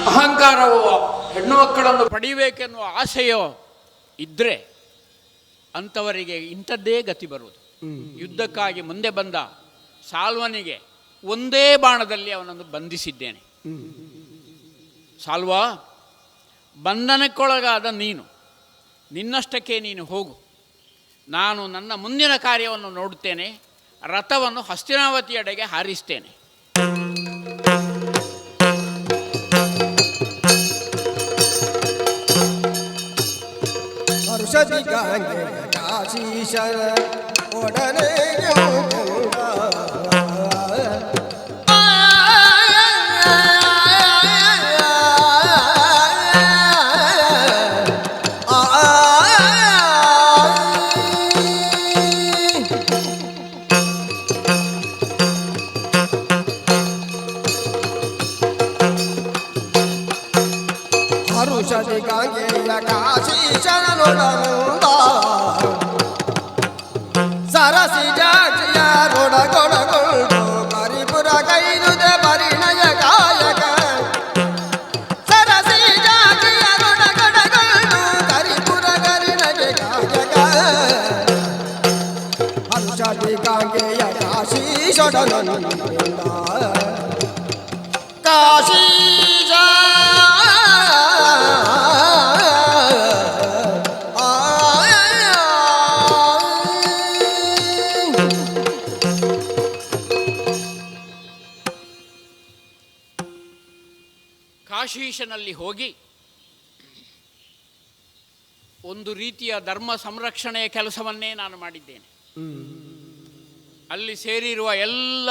C: ಅಹಂಕಾರವೋ ಹೆಣ್ಣು ಮಕ್ಕಳನ್ನು ಪಡೆಯಬೇಕೆನ್ನುವ ಆಸೆಯೋ ಇದ್ದರೆ ಅಂಥವರಿಗೆ ಇಂಥದ್ದೇ ಗತಿ ಬರುವುದು. ಯುದ್ಧಕ್ಕಾಗಿ ಮುಂದೆ ಬಂದ ಸಾಲ್ವನಿಗೆ ಒಂದೇ ಬಾಣದಲ್ಲಿ ಅವನನ್ನು ಬಂಧಿಸಿದ್ದೇನೆ. ಸಾಲ್ವ, ಬಂಧನಕ್ಕೊಳಗಾದ ನೀನು ನಿನ್ನಷ್ಟಕ್ಕೆ ನೀನು ಹೋಗು. ನಾನು ನನ್ನ ಮುಂದಿನ ಕಾರ್ಯವನ್ನು ನೋಡುತ್ತೇನೆ. ರಥವನ್ನು ಹಸ್ತಿನಾವತಿಯೆಡೆಗೆ ಹಾರಿಸ್ತೇನೆ.
A: ಒಡನೆ ಔಷಧಿ ಗಂಗೆಯ ಕಾಶಿ ಶರಣೊಡನುಂದ ಸರಸಿ ಜಾತಿಯ ರೊಡಗೊಡಗೊಂಡು ಕರಿಪುರ ಕೈದುದೆ ಪರಿಣಯ ಕಾಯಕ ಸರಸಿ ಜಾತಿಯ ರೊಡಗೊಡಗೊಂಡು ಕರಿಪುರ ಕರಿಣಯ ಕಾಯಕ ಔಷಧಿ ಗಂಗೆಯ ಕಾಶಿ ಶರಣೊಡನುಂದ ಕಾಶಿ
C: ಕಾಶೀಶನಲ್ಲಿ ಹೋಗಿ ಒಂದು ರೀತಿಯ ಧರ್ಮ ಸಂರಕ್ಷಣೆಯ ಕೆಲಸವನ್ನೇ ನಾನು ಮಾಡಿದ್ದೇನೆ. ಅಲ್ಲಿ ಸೇರಿರುವ ಎಲ್ಲ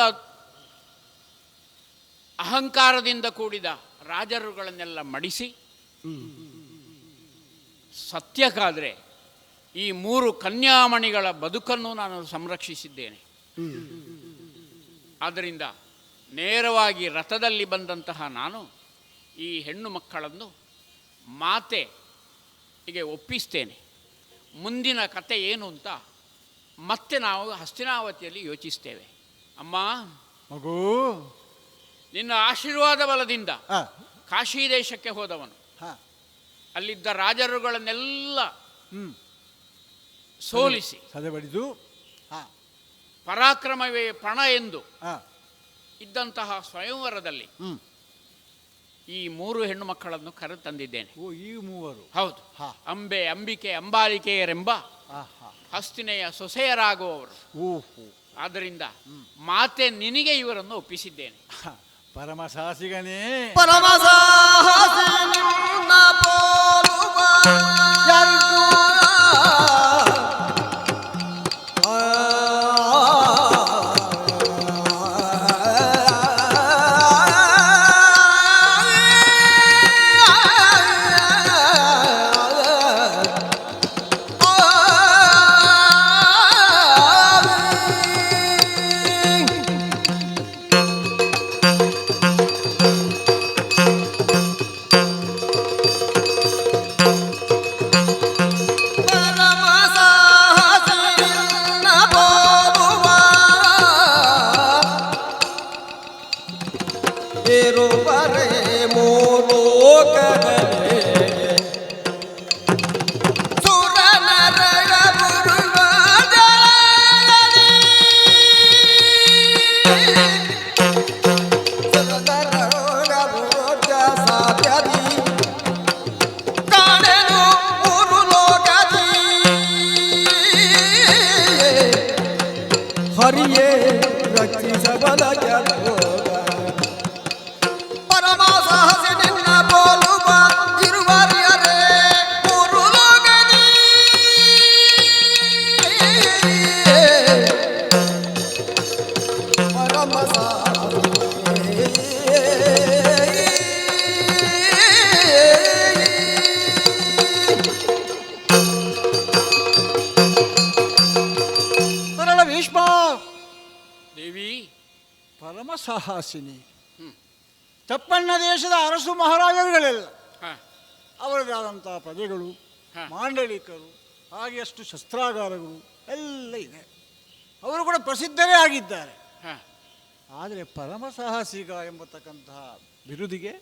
C: ಅಹಂಕಾರದಿಂದ ಕೂಡಿದ ರಾಜರುಗಳನ್ನೆಲ್ಲ ಮಡಿಸಿ ಸತ್ಯಕ್ಕಾದರೆ ಈ 3 ಕನ್ಯಾಮಣಿಗಳ ಬದುಕನ್ನು ನಾನು ಸಂರಕ್ಷಿಸಿದ್ದೇನೆ. ಆದ್ದರಿಂದ ನೇರವಾಗಿ ರಥದಲ್ಲಿ ಬಂದಂತಹ ನಾನು ಈ ಹೆಣ್ಣು ಮಕ್ಕಳನ್ನು ಮಾತೆಗೆ ಒಪ್ಪಿಸ್ತೇನೆ. ಮುಂದಿನ ಕತೆ ಏನು ಅಂತ ಮತ್ತೆ ನಾವು ಹಸ್ತಿನಾವತಿಯಲ್ಲಿ ಯೋಚಿಸ್ತೇವೆ. ಅಮ್ಮ
B: ಮಗು,
C: ನಿನ್ನ ಆಶೀರ್ವಾದ ಬಲದಿಂದ ಕಾಶಿ ದೇಶಕ್ಕೆ ಹೋದವನು ಅಲ್ಲಿದ್ದ ರಾಜರುಗಳನ್ನೆಲ್ಲ ಸೋಲಿಸಿ
B: ಸದೆಬಡಿದು
C: ಪರಾಕ್ರಮವೇ ಪಣ ಎಂದು ಇದ್ದಂತಹ ಸ್ವಯಂವರದಲ್ಲಿ ಈ 3 ಹೆಣ್ಣು ಮಕ್ಕಳನ್ನು ಕರೆ ತಂದಿದ್ದೇನೆ.
B: ಓ, ಈ 3?
C: ಹೌದು. ಅಂಬೆ, ಅಂಬಿಕೆ, ಅಂಬಾಲಿಕೆಯರೆಂಬ ಹಸ್ತಿನೆಯ ಸೊಸೆಯರಾಗುವವರು. ಆದ್ದರಿಂದ ಮಾತೆ ನಿನಗೆ ಇವರನ್ನು ಒಪ್ಪಿಸಿದ್ದೇನೆ.
B: ಪರಮ ಸಾಹಸಿಗನೇ,
A: ಪರಮ ಸಾಹಸಿ ನಿನ್ನ ಪೋಲುವ ಹರಿಯೇ ರಕ್ಷಿಸಬಲ ಪರಮ ಸಾಹಸಿ ನಿನ್ನ ಪೋಲುವ ಇರುವರಿಯರೇ 3 ಲೋಕದಿ ಪರಮ
B: ಭೀಷ್ಮ
C: ದೇವಿ
B: ಪರಮ ಸಾಹಸಿನಿ. ತಪ್ಪಣ್ಣ ದೇಶದ ಅರಸು ಮಹಾರಾಜರುಗಳೆಲ್ಲ ಅವರದಾದಂಥ ಪ್ರಜೆಗಳು, ಮಾಂಡಲಿಕರು, ಹಾಗೆ ಅಷ್ಟು ಶಸ್ತ್ರಾಗಾರಗಳು ಎಲ್ಲ ಇದೆ. ಅವರು ಕೂಡ ಪ್ರಸಿದ್ಧರೇ ಆಗಿದ್ದಾರೆ. ಆದರೆ ಪರಮ ಸಾಹಸಿಗ ಎಂಬತಕ್ಕಂತಹ ಬಿರುದಿಗೆ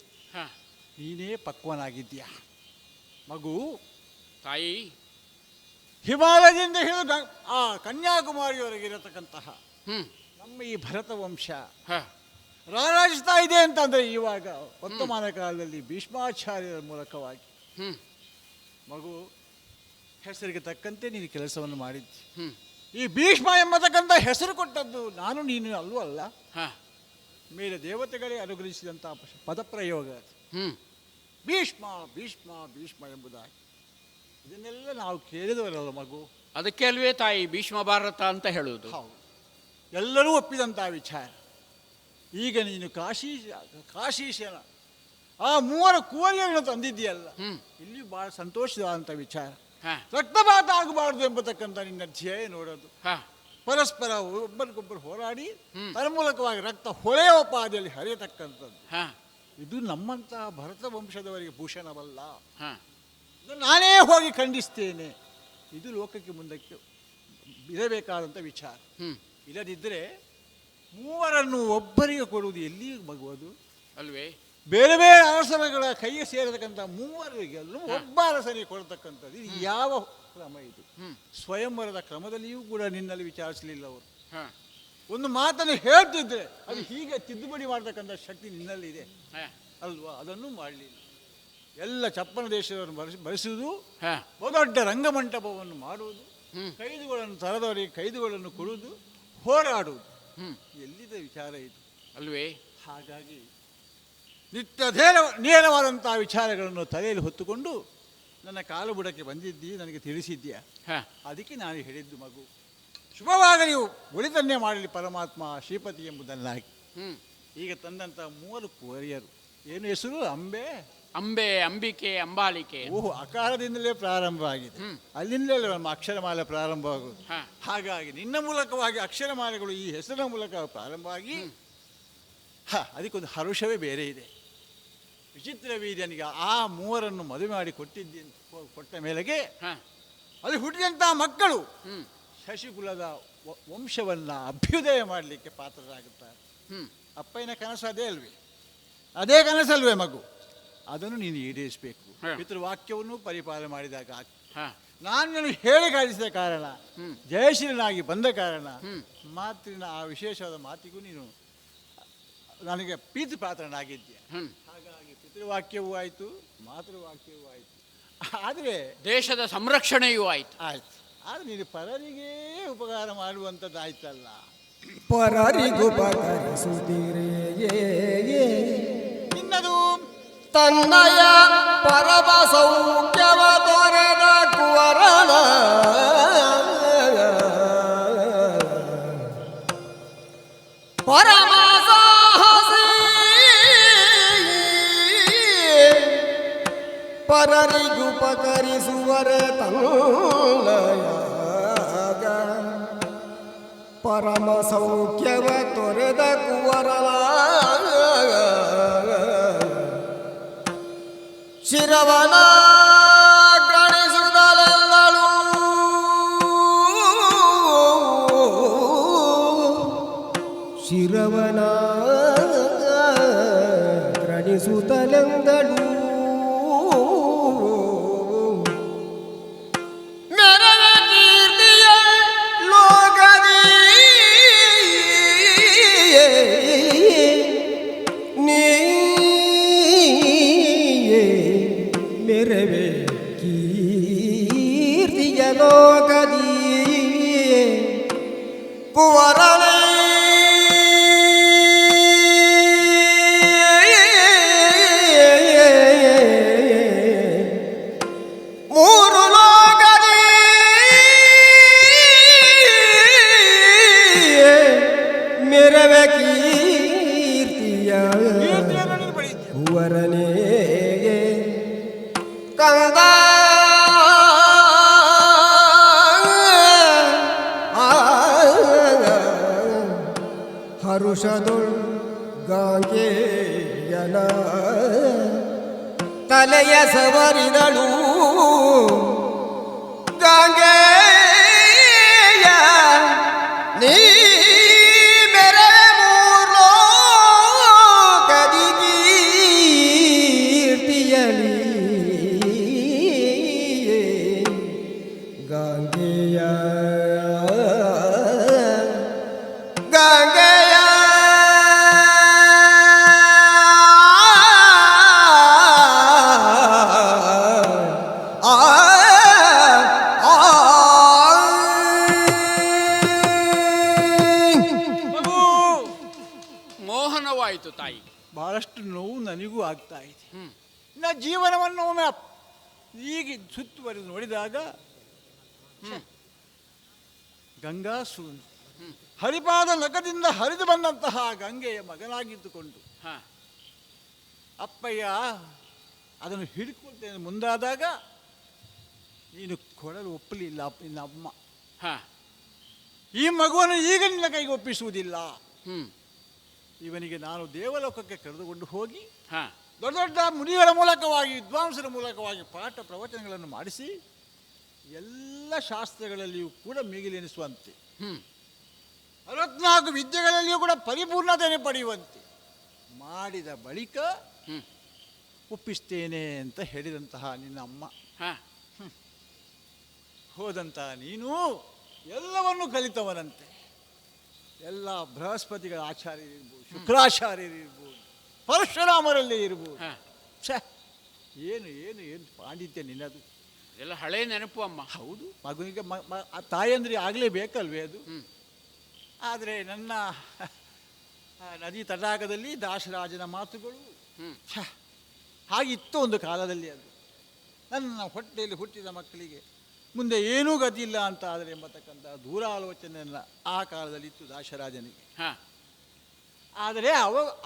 B: ನೀನೇ ಪಕ್ವನಾಗಿದ್ದೀಯ. ಮಗು,
C: ತಾಯಿ,
B: ಹಿಮಾಲಯದಿಂದ ಹಿಡಿದು ಆ ಕನ್ಯಾಕುಮಾರಿಯವರೆಗಿರತಕ್ಕಂತಹ ನಮ್ಮ ಈ ಭರತ ವಂಶ ರಾರಾಜಿಸ್ತಾ ಇದೆ ಅಂತಂದರೆ ಇವಾಗ ವರ್ತಮಾನ ಕಾಲದಲ್ಲಿ ಭೀಷ್ಮಾಚಾರ್ಯರ ಮೂಲಕವಾಗಿ. ಮಗು, ಹೆಸರಿಗೆ ತಕ್ಕಂತೆ ನೀನು ಕೆಲಸವನ್ನು ಮಾಡಿದ್ದಿ. ಈ ಭೀಷ್ಮ ಎಂಬತಕ್ಕಂಥ ಹೆಸರು ಕೊಟ್ಟದ್ದು ನಾನು ನೀನು ಅಲ್ಲೂ ಅಲ್ಲ, ಮೇಲೆ ದೇವತೆಗಳೇ ಅನುಗ್ರಹಿಸಿದಂಥ ಪದಪ್ರಯೋಗ. ಭೀಷ್ಮ ಭೀಷ್ಮ ಭೀಷ್ಮ ಎಂಬುದಾಗಿ ಇದನ್ನೆಲ್ಲ ನಾವು ಕೇಳಿದವರಲ್ಲ ಮಗು.
C: ಅದಕ್ಕೆ ಅಲ್ವೇ ತಾಯಿ ಭೀಷ್ಮ ಭಾರತ ಅಂತ ಹೇಳುವುದು.
B: ಹೌದು, ಎಲ್ಲರೂ ಒಪ್ಪಿದಂಥ ವಿಚಾರ. ಈಗ ನೀನು ಕಾಶೀಶನ ಆ 3 ಕುವರಿಯನ್ನು ತಂದಿದ್ದೀಯಲ್ಲ, ಇಲ್ಲಿ ಬಹಳ ಸಂತೋಷವಾದಂಥ ವಿಚಾರ. ರಕ್ತಪಾತ ಆಗಬಾರ್ದು ಎಂಬತಕ್ಕಂಥ ನಿನ್ನ ಧ್ಯೇಯ ನೋಡೋದು. ಪರಸ್ಪರ ಒಬ್ಬರಿಗೊಬ್ಬರು ಹೋರಾಡಿ ತನ್ಮೂಲಕವಾಗಿ ರಕ್ತ ಹೊಳೆಯುವ ಪಾದದಲ್ಲಿ ಹರಿಯತಕ್ಕಂಥದ್ದು. ಇದು ನಮ್ಮಂತಹ ಭರತ ವಂಶದವರಿಗೆ ಭೂಷಣವಲ್ಲ.
C: ಹಾಂ
B: ಇದನ್ನು ನಾನೇ ಹೋಗಿ ಖಂಡಿಸ್ತೇನೆ. ಇದು ಲೋಕಕ್ಕೆ ಮುಂದಕ್ಕೆ ಇರಬೇಕಾದಂಥ ವಿಚಾರ. ಇಲ್ಲದಿದ್ದರೆ ಮೂವರನ್ನು ಒಬ್ಬರಿಗೆ ಕೊಡುವುದು ಎಲ್ಲಿ ಮಗುವುದು
C: ಅಲ್ವೇ?
B: ಬೇರೆ ಬೇರೆ ಅರಸರುಗಳ ಕೈಗೆ ಸೇರತಕ್ಕಂಥ ಮೂವರಿಗೆ ಒಬ್ಬ ಅರಸನಿಗೆ ಕೊಡತಕ್ಕಂಥದ್ದು ಇದು ಯಾವ ಕ್ರಮ ಇದು? ಸ್ವಯಂವರದ ಕ್ರಮದಲ್ಲಿಯೂ ಕೂಡ ನಿನ್ನಲ್ಲಿ ವಿಚಾರಿಸಲಿಲ್ಲ ಅವರು.
C: ಹಾಂ
B: ಒಂದು ಮಾತನ್ನು ಹೇಳ್ತಿದ್ರೆ ಅದು ಹೀಗೆ ತಿದ್ದುಪಡಿ ಮಾಡತಕ್ಕಂಥ ಶಕ್ತಿ ನಿನ್ನಲ್ಲಿದೆ
C: ಹಾಂ
B: ಅಲ್ವಾ? ಅದನ್ನು ಮಾಡಲಿಲ್ಲ. ಎಲ್ಲ ಚಪ್ಪನ ದೇಶದವರನ್ನು ಬರೆಸುವುದು,
C: ಹಾಂ
B: ದೊಡ್ಡ ರಂಗಮಂಟಪವನ್ನು ಮಾಡುವುದು, ಕೈದುಗಳನ್ನು ತರದವರಿಗೆ ಕೈದುಗಳನ್ನು ಕೊಡುವುದು, ಹೋರಾಡುವುದು, ಎಲ್ಲಿದೆ ವಿಚಾರ ಇದು
C: ಅಲ್ವೇ?
B: ಹಾಗಾಗಿ ನಿತ್ಯ ನೇರವಾದಂಥ ವಿಚಾರಗಳನ್ನು ತಲೆಯಲ್ಲಿ ಹೊತ್ತುಕೊಂಡು ನನ್ನ ಕಾಲು ಬುಡಕ್ಕೆ ಬಂದಿದ್ದೀ, ನನಗೆ ತಿಳಿಸಿದ್ದೀಯಾ.
C: ಹಾಂ
B: ಅದಕ್ಕೆ ನಾನು ಹೇಳಿದ್ದು ಮಗು, ಶುಭವಾಗಿ ನೀವು ಒಳಿತನ್ನೇ ಮಾಡಲಿ ಪರಮಾತ್ಮ ಶ್ರೀಪತಿ ಎಂಬುದನ್ನಾಗಿ. ಈಗ ತಂದಂಥ ಮೂವರು ಕುವರಿಯರು, ಏನು ಹೆಸರು? ಅಂಬೆ,
C: ಅಂಬೆ, ಅಂಬಿಕೆ, ಅಂಬಾಲಿಕೆ.
B: ಓಹೋ, ಅಕಾರದಿಂದಲೇ ಪ್ರಾರಂಭ ಆಗಿದೆ. ಅಲ್ಲಿಂದಲೇ ನಮ್ಮ ಅಕ್ಷರಮಾಲೆ ಪ್ರಾರಂಭವಾಗುವುದು. ಹಾಗಾಗಿ ನಿನ್ನ ಮೂಲಕವಾಗಿ ಅಕ್ಷರಮಾಲೆಗಳು ಈ ಹೆಸರಿನ ಮೂಲಕ ಪ್ರಾರಂಭವಾಗಿ ಅದಕ್ಕೊಂದು ಹರುಷವೇ ಬೇರೆ ಇದೆ. ವಿಚಿತ್ರವೀರ್ಯನಿಗೆ ಆ ಮೂವರನ್ನು ಮದುವೆ ಮಾಡಿ ಕೊಟ್ಟ ಮೇಲೆಗೆ ಅಲ್ಲಿ ಹುಟ್ಟಿದಂಥ ಮಕ್ಕಳು ಶಶಿಕುಲದ ವಂಶವನ್ನು ಅಭ್ಯುದಯ ಮಾಡಲಿಕ್ಕೆ ಪಾತ್ರರಾಗುತ್ತಾರೆ. ಅಪ್ಪಯ್ಯನ ಕನಸು ಅದೇ ಅಲ್ವೇ? ಅದೇ ಕನಸಲ್ವೇ ಮಗು? ಅದನ್ನು ನೀನು ಈಡೇರಿಸಬೇಕು. ಪಿತೃವಾಕ್ಯವನ್ನು ಪರಿಪಾಲನೆ ಮಾಡಿದಾಗ ನಾನು ನಿನಗೆ ಹೇಳಿ ಕಾಣಿಸಿದ ಕಾರಣ, ಜಯಶೀಲನಾಗಿ ಬಂದ ಕಾರಣ, ಮಾತಿನ ಆ ವಿಶೇಷವಾದ ಮಾತಿಗೂ ನೀನು ನನಗೆ ಪ್ರೀತಿ ಪಾತ್ರನಾಗಿದ್ದೀಯ. ಹಾಗಾಗಿ ಪಿತೃವಾಕ್ಯವೂ ಆಯಿತು, ಮಾತೃವಾಕ್ಯವೂ ಆಯಿತು. ಆದರೆ
C: ದೇಶದ ಸಂರಕ್ಷಣೆಯೂ ಆಯಿತು.
B: ಆದರೆ ನೀನು ಪರರಿಗೆ ಉಪಕಾರ ಮಾಡುವಂಥದ್ದು ಆಯ್ತಲ್ಲ.
A: ಪರರಿಗುಪಕರಿಸುತ್ತೀರೇ
B: ನಿನ್ನದು
A: ತನ್ನಯ ಪರಮ ಸೌಖ್ಯವ ತೊರೆದ ಕುವರನ ಪರಮ ಸಾಹಸಿ ಪರರಿಗುಪಕರಿಸುವರೆ ತನ್ನಯ ಪರಮ ಸೌಖ್ಯವ ತೊರೆದ ಕುವರನ ಶಿರವನ ಗಣಿಸುವುದಲೆಲ್ಲಳು ಶಿರವನ ಗಣಿಸುತ್ತಲೆಂದಳು ಮೆರವ ಕೀರ್ತಿಯ ಲೋಕದಿ ನೀ ಮೆರವೆ ಕೀರ್ತಿಯ ಲೋಕದಿ ಕುವರನೇ ಮೂರು ಲೋಕದಿ ಮೆರವೆ ಕೀರ್ತಿಯ ಕುವರನೇ ಕಂದ ಹರುಷದೊಳ್ ಗಾಂಗೆಯನ ತಲೆಯ ಸವರಿದಳು ಗಾಂಗೆಯ ನೀ ಮೆರವೆ ಮೂರು ಗದಿಗಿ ಗಾಂಗೆಯ ಗಾಂಗೆಯ
C: ಮೋಹನವಾಯಿತು ತಾಯಿ.
B: ಬಹಳಷ್ಟು ನೋವು ನನಗೂ ಆಗ್ತಾ ಇದೆ. ನನ್ನ ಜೀವನವನ್ನು ಒಮ್ಮೆ ಈಗ ಸುತ್ತುವರೆದು ನೋಡಿದಾಗ ಗಂಗಾಸು ಹರಿಪಾದ ನಖದಿಂದ ಹರಿದು ಬಂದಂತಹ ಗಂಗೆಯ ಮಗನಾಗಿದ್ದುಕೊಂಡು ಅಪ್ಪಯ್ಯ ಅದನ್ನು ಹಿಡ್ಕೊಳ್ತೇನೆ ಮುಂದಾದಾಗ ನೀನು ಕೊಡಲು ಒಪ್ಪಲಿಲ್ಲ ನಿನ್ನ ಅಮ್ಮ. ಈ ಮಗುವನ್ನು ಈಗ ನಿನ್ನ ಕೈಗೆ ಒಪ್ಪಿಸುವುದಿಲ್ಲ. ಇವನಿಗೆ ನಾನು ದೇವಲೋಕಕ್ಕೆ ಕರೆದುಕೊಂಡು ಹೋಗಿ
C: ಹಾ
B: ದೊಡ್ಡ ದೊಡ್ಡ ಮುನಿಗಳ ಮೂಲಕವಾಗಿ ವಿದ್ವಾಂಸರ ಮೂಲಕವಾಗಿ ಪಾಠ ಪ್ರವಚನಗಳನ್ನು ಮಾಡಿಸಿ ಎಲ್ಲ ಶಾಸ್ತ್ರಗಳಲ್ಲಿಯೂ ಕೂಡ ಮಿಗಿಲೆನಿಸುವಂತೆ
C: ಹ್ಮ್
B: 64 ವಿದ್ಯೆಗಳಲ್ಲಿಯೂ ಕೂಡ ಪರಿಪೂರ್ಣತೆಯನ್ನು ಪಡೆಯುವಂತೆ ಮಾಡಿದ ಬಳಿಕ
C: ಹ್ಮ್
B: ಒಪ್ಪಿಸ್ತೇನೆ ಅಂತ ಹೇಳಿದಂತಹ ನಿನ್ನ ಅಮ್ಮ
C: ಹಾ
B: ಹೋದಂತಹ ನೀನು ಎಲ್ಲವನ್ನೂ ಕಲಿತವನಂತೆ. ಎಲ್ಲ ಬೃಹಸ್ಪತಿಗಳ ಆಚಾರ್ಯರಿರ್ಬೋದು, ಶುಕ್ರಾಚಾರ್ಯರಿರ್ಬೋದು, ಪರಶುರಾಮರಲ್ಲೇ ಇರ್ಬೋದು.
C: ಹಾ
B: ಛೇ, ಏನು ಏನು ಏನು ಪಾಂಡಿತ್ಯ ನಿನ್ನದು.
C: ಎಲ್ಲ ಹಳೆ ನೆನಪು ಅಮ್ಮ.
B: ಹೌದು, ಮಗುವಿಗೆ ಆ ತಾಯಂದ್ರಿಗೆ ಆಗಲೇಬೇಕಲ್ವೇ ಅದು.
C: ಹ್ಮ್
B: ಆದರೆ ನನ್ನ ನದಿ ತಟಾಕದಲ್ಲಿ ದಾಸರಾಜನ ಮಾತುಗಳು
C: ಹ್ಮ್
B: ಛ, ಹಾಗಿತ್ತು ಒಂದು ಕಾಲದಲ್ಲಿ. ಅದು ನನ್ನ ಹೊಟ್ಟೆಯಲ್ಲಿ ಹುಟ್ಟಿದ ಮಕ್ಕಳಿಗೆ ಮುಂದೆ ಏನೂ ಗತಿಯಿಲ್ಲ ಅಂತ ಆದರೆ ಎಂಬತಕ್ಕಂಥ ದೂರಾಲೋಚನೆಯಲ್ಲ ಆ ಕಾಲದಲ್ಲಿ ಇತ್ತು ದಾಸರಾಜನಿಗೆ.
C: ಹಾ
B: ಆದರೆ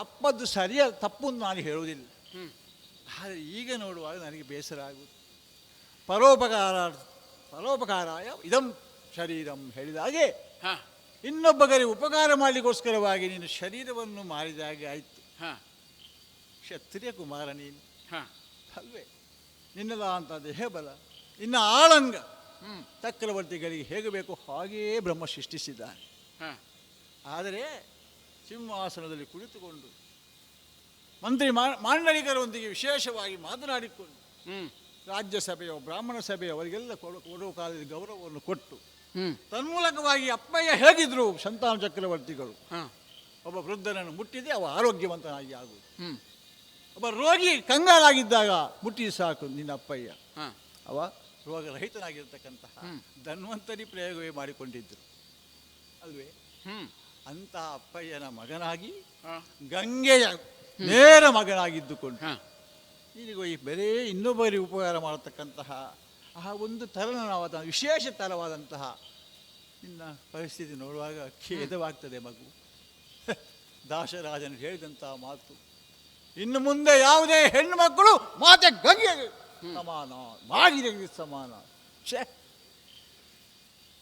B: ಅಪ್ಪದ್ದು ಸರಿಯ ತಪ್ಪು ಅಂತ ನಾನು ಹೇಳುವುದಿಲ್ಲ.
C: ಹ್ಮ್
B: ಆದರೆ ಈಗ ನೋಡುವಾಗ ನನಗೆ ಬೇಸರ ಆಗುವುದು. ಪರೋಪಕಾರಾಯ ಇದಂ ಶರೀರಂ ಹೇಳಿದ ಹಾಗೆ
C: ಹಾ
B: ಇನ್ನೊಬ್ಬರಿಗೆ ಉಪಕಾರ ಮಾಡಲಿಕ್ಕೋಸ್ಕರವಾಗಿ ನೀನು ಶರೀರವನ್ನು ಮಾರಿದ ಹಾಗೆ ಆಯಿತು.
C: ಹಾ
B: ಕ್ಷತ್ರಿಯ ಕುಮಾರ ನೀನು
C: ಹಾ
B: ಅಲ್ವೇ? ನಿನ್ನದ ಅಂತ ದೇಹಬಲ, ನಿನ್ನ ಆಳಂಗ
C: ಹ್ಮ್
B: ಚಕ್ರವರ್ತಿಗಳಿಗೆ ಹೇಗೆ ಬೇಕೋ ಹಾಗೆಯೇ ಬ್ರಹ್ಮ ಸೃಷ್ಟಿಸಿದ್ದಾನೆ.
C: ಹಾ
B: ಆದರೆ ಸಿಂಹಾಸನದಲ್ಲಿ ಕುಳಿತುಕೊಂಡು ಮಂತ್ರಿ ಮಾಂಡಲಿಕರೊಂದಿಗೆ ವಿಶೇಷವಾಗಿ ಮಾತನಾಡಿಕೊಂಡು
C: ಹ್ಮ್
B: ರಾಜ್ಯಸಭೆಯೋ ಬ್ರಾಹ್ಮಣ ಸಭೆಯೋ ಅವರಿಗೆಲ್ಲ ಕೊಡುವ ಕಾಲದಲ್ಲಿ ಗೌರವವನ್ನು ಕೊಟ್ಟು
C: ಹ್ಮ್
B: ತನ್ಮೂಲಕವಾಗಿ ಅಪ್ಪಯ್ಯ ಹೇಗಿದ್ರು ಸಂತಾನ ಚಕ್ರವರ್ತಿಗಳು.
C: ಹಾ
B: ಒಬ್ಬ ವೃದ್ಧನನ್ನು ಮುಟ್ಟಿದೆ ಅವ ಆರೋಗ್ಯವಂತನಾಗಿ ಆಗುವುದು.
C: ಹ್ಮ್
B: ಒಬ್ಬ ರೋಗಿ ಕಂಗಾಲಾಗಿದ್ದಾಗ ಮುಟ್ಟಿದ ಸಾಕು ನಿನ್ನ ಅಪ್ಪಯ್ಯ,
C: ಹಾ
B: ಅವ ರೋಗರಹಿತನಾಗಿರ್ತಕ್ಕಂತಹ ಧನ್ವಂತರಿ ಪ್ರಯೋಗವೇ ಮಾಡಿಕೊಂಡಿದ್ದರು ಅಲ್ವೇ?
C: ಹ್ಮ್
B: ಅಂತ ಅಪ್ಪಯ್ಯನ ಮಗನಾಗಿ
C: ಹಾ
B: ಗಂಗೆಯ ನೇರ ಮಗನಾಗಿದ್ದುಕೊಂಡು
C: ಹಾ
B: ಈಗ ಈ ಬೇರೆ ಇನ್ನೊಬ್ಬರಿಗೆ ಉಪಕಾರ ಮಾಡತಕ್ಕಂತಹ ಆ ಒಂದು ತರವಾದ ವಿಶೇಷ ತರವಾದಂತಹ ನಿನ್ನ ಪರಿಸ್ಥಿತಿ ನೋಡುವಾಗ ಖೇದವಾಗ್ತದೆ ಮಗು. ದಾಸರಾಜನು ಹೇಳಿದಂತಹ ಮಾತು, ಇನ್ನು ಮುಂದೆ ಯಾವುದೇ ಹೆಣ್ಣು ಮಕ್ಕಳು ಮಾತೆ ಗಂಗೆಗೆ ಸಮಾನ, ಮಾಗಿರಿಗೆ ಸಮಾನ. ಛೇ,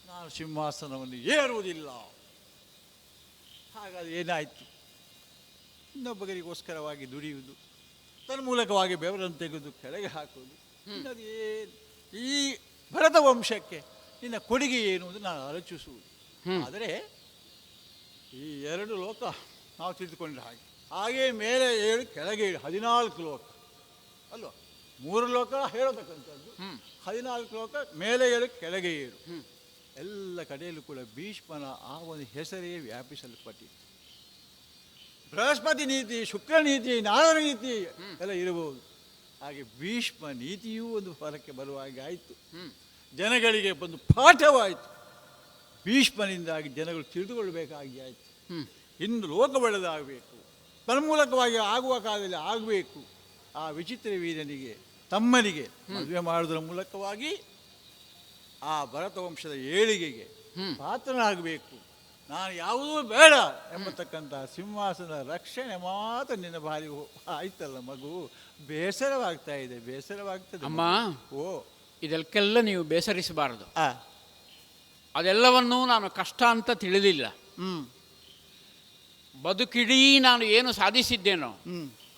B: ನಾನು ಸಿಂಹಾಸನವನ್ನು ಏರುವುದಿಲ್ಲ. ಹಾಗಾದರೆ ಏನಾಯಿತು? ಇನ್ನೊಬ್ಬರಿಗೋಸ್ಕರವಾಗಿ ದುಡಿಯುವುದು, ತನ್ಮೂಲಕವಾಗಿ ಬೆವರನ್ನು ತೆಗೆದು ಕೆಳಗೆ ಹಾಕುವುದು, ಇನ್ನದೇನು ಈ ಭರತ ವಂಶಕ್ಕೆ ನಿನ್ನ ಕೊಡುಗೆ ಏನು ಎಂದು ನಾನು ಆಲೋಚಿಸುವುದು. ಆದರೆ ಈ 2 ಲೋಕ ನಾವು ತಿಳಿದುಕೊಂಡ್ರೆ ಹಾಗೆ ಮೇಲೆ 7 ಕೆಳಗೆ 14 ಲೋಕ ಅಲ್ವ? 3 ಲೋಕ ಹೇಳತಕ್ಕಂಥದ್ದು, 14 ಲೋಕ ಮೇಲೆ 7 ಕೆಳಗೆ 7. ಎಲ್ಲ ಕಡೆಯಲ್ಲೂ ಕೂಡ ಭೀಷ್ಮನ ಆ ಒಂದು ಹೆಸರೇ ವ್ಯಾಪಿಸಲ್ಪಟ್ಟಿದೆ. ಬೃಹಸ್ಪತಿ ನೀತಿ, ಶುಕ್ರ ನೀತಿ, ನಾರಾಯಣ ನೀತಿ ಎಲ್ಲ ಇರಬಹುದು. ಹಾಗೆ ಭೀಷ್ಮ ನೀತಿಯೂ ಒಂದು ಫಲಕ್ಕೆ ಬರುವ ಹಾಗೆ ಆಯಿತು. ಜನಗಳಿಗೆ ಒಂದು ಪಾಠವಾಯಿತು. ಭೀಷ್ಮನಿಂದಾಗಿ ಜನಗಳು ತಿಳಿದುಕೊಳ್ಳಬೇಕಾಗಿ ಆಯಿತು. ಇನ್ನು ಲೋಕ ಒಳ್ಳೆದಾಗಬೇಕು, ತನ್ಮೂಲಕವಾಗಿ ಆಗುವ ಕಾಲದಲ್ಲಿ ಆಗಬೇಕು. ಆ ವಿಚಿತ್ರ ವೀರನಿಗೆ ತಮ್ಮನಿಗೆ ಮದುವೆ ಮಾಡುವುದರ ಮೂಲಕವಾಗಿ ಆ ಭರತ ವಂಶದ ಏಳಿಗೆಗೆ ಪಾತ್ರನಾಗಬೇಕು. ನಾನು ಯಾವುದೂ ಬೇಡ ಎಂಬತಕ್ಕಂಥ ಸಿಂಹಾಸನ ರಕ್ಷಣೆ ಮಾತ್ರ ನಿನ್ನ ಬಾರಿ ಆಯ್ತಲ್ಲ ಮಗು. ಬೇಸರವಾಗ್ತಾ ಇದೆ, ಬೇಸರವಾಗ್ತದೆ
C: ಅಮ್ಮ.
B: ಓ,
C: ಇದಕ್ಕೆಲ್ಲ ನೀವು ಬೇಸರಿಸಬಾರದು.
B: ಆ
C: ಅದೆಲ್ಲವನ್ನೂ ನಾನು ಕಷ್ಟ ಅಂತ ತಿಳಿದಿಲ್ಲ. ಬದುಕಿಡೀ ನಾನು ಏನು ಸಾಧಿಸಿದ್ದೇನೋ